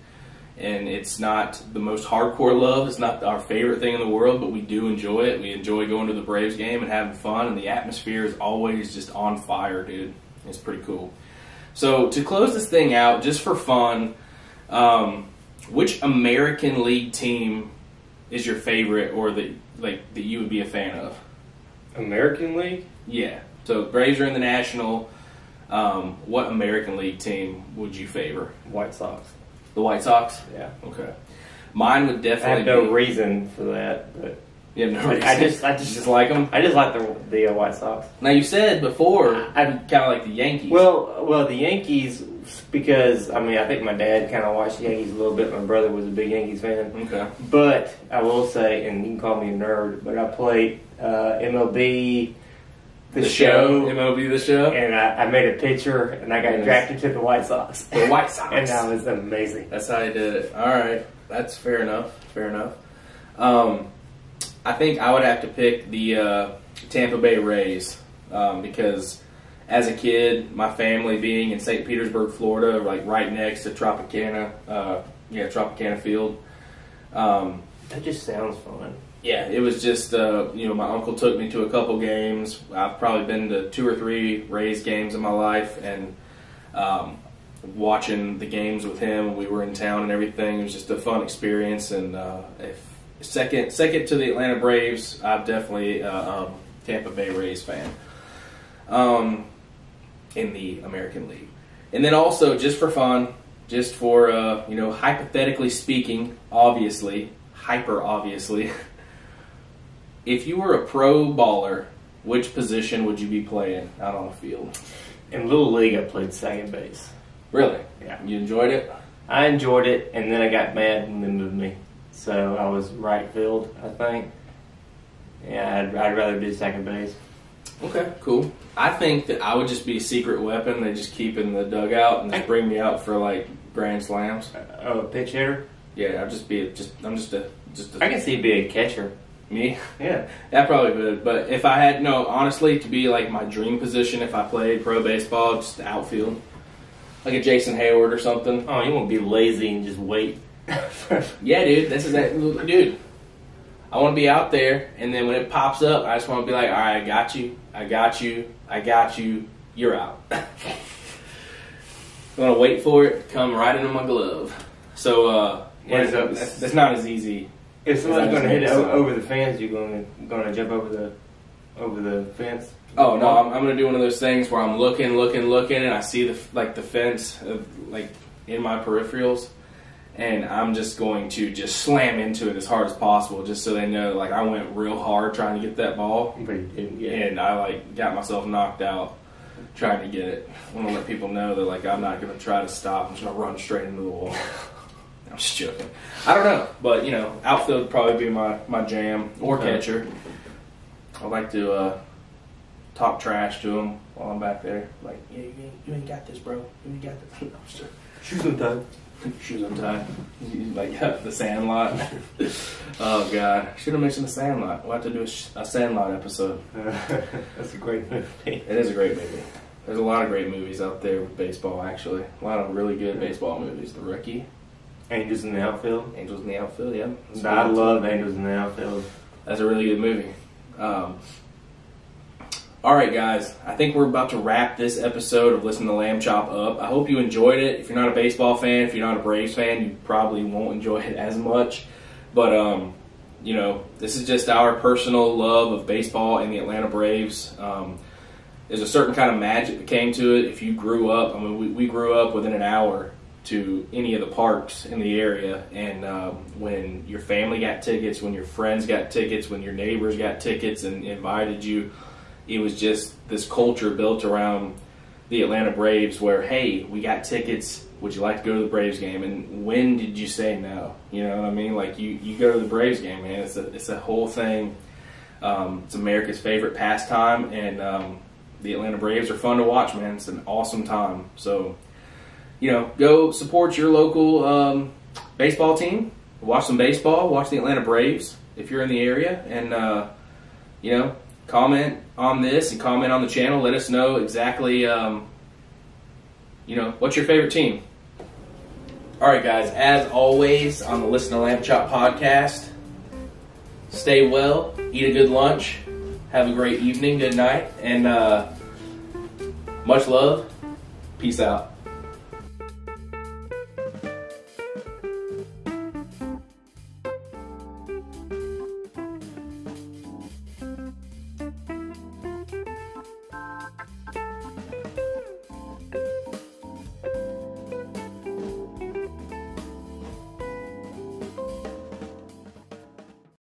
S1: And it's not the most hardcore love. It's not our favorite thing in the world, but we do enjoy it. We enjoy going to the Braves game and having fun, and the atmosphere is always just on fire, dude. It's pretty cool. So to close this thing out, just for fun, which American League team is your favorite, or that you would be a fan of?
S2: American League?
S1: Yeah. So Braves are in the National. What American League team would you favor?
S2: White Sox.
S1: The White Sox?
S2: Yeah.
S1: Okay. Mine would definitely.
S2: I have no reason for that, but
S1: you have no reason.
S2: I just like them. I just like the White Sox.
S1: Now you said before I'd kind of like the Yankees.
S2: Well, the Yankees, because I think my dad kind of watched the Yankees a little bit. My brother was a big Yankees fan.
S1: Okay.
S2: But I will say, and you can call me a nerd, but I played MLB. The show.
S1: MLB The Show.
S2: And I made a picture, and I got drafted to the White Sox.
S1: The White Sox.
S2: And that was amazing.
S1: That's how I did it. All right. That's fair enough. I think I would have to pick the Tampa Bay Rays because as a kid, my family being in St. Petersburg, Florida, like right next to Tropicana Field.
S2: That just sounds fun.
S1: Yeah, it was just, my uncle took me to a couple games. I've probably been to 2 or 3 Rays games in my life, and watching the games with him, we were in town and everything. It was just a fun experience, and if second to the Atlanta Braves, I'm definitely a Tampa Bay Rays fan in the American League. And then also, just for fun, just for, hypothetically speaking, hyper obviously, if you were a pro baller, which position would you be playing out on the field?
S2: In Little League, I played second base.
S1: Really?
S2: Yeah.
S1: You enjoyed it?
S2: I enjoyed it, and then I got mad and they moved me. So I was right field, I think. Yeah, I'd rather do second base.
S1: Okay, cool. I think that I would just be a secret weapon they just keep in the dugout and just bring me out for, like, grand slams.
S2: A pitch hitter?
S1: Yeah, I'm just a...
S2: I can see you being a catcher.
S1: Me?
S2: Yeah.
S1: That probably would. But if I had, honestly, to be like my dream position if I played pro baseball, just the outfield. Like a Jason Hayward or something.
S2: Oh, you won't be lazy and just wait.
S1: Yeah, dude. Dude. I want to be out there, and then when it pops up, I just want to be like, all right, I got you, you're out. I want to wait for it to come right into my glove. So, that's not as easy.
S2: If somebody's going to hit it over the fence, you're going to jump over the fence?
S1: Oh, no, I'm going to do one of those things where I'm looking, and I see the fence in my peripherals, and I'm just going to just slam into it as hard as possible just so they know I went real hard trying to get that ball.
S2: But you didn't get
S1: it. And I got myself knocked out trying to get it. I want to let people know that I'm not going to try to stop. I'm just going to run straight into the wall. I'm just joking. I don't know, but outfield would probably be my jam, or catcher. I like to talk trash to him while I'm back there. Like, yeah, you ain't got this, bro. You ain't got this.
S2: Shoes untied.
S1: Shoes untied. Like, the Sandlot. Oh, God. Should have mentioned the Sandlot. We'll have to do a Sandlot episode.
S2: That's a great movie.
S1: It is a great movie. There's a lot of great movies out there with baseball, actually. A lot of really good baseball movies. The Rookie.
S2: Angels in the Outfield.
S1: Angels in the Outfield, yeah.
S2: I love Angels in the Outfield.
S1: That's a really good movie. All right, guys. I think we're about to wrap this episode of Listen to LambChop up. I hope you enjoyed it. If you're not a baseball fan, if you're not a Braves fan, you probably won't enjoy it as much. But, you know, this is just our personal love of baseball and the Atlanta Braves. There's a certain kind of magic that came to it. If you grew up, I mean, we grew up within an hour to any of the parks in the area. And when your family got tickets, when your friends got tickets, when your neighbors got tickets and invited you, it was just this culture built around the Atlanta Braves where, hey, we got tickets. Would you like to go to the Braves game? And when did you say no? You know what I mean? Like, you go to the Braves game, man. It's a whole thing. It's America's favorite pastime, and the Atlanta Braves are fun to watch, man. It's an awesome time. So, you know, go support your local baseball team. Watch some baseball. Watch the Atlanta Braves if you're in the area. And, you know, comment on this and comment on the channel. Let us know exactly, you know, what's your favorite team. All right, guys, as always on the Listen to LambChop podcast, stay well, eat a good lunch, have a great evening, good night, and much love. Peace out.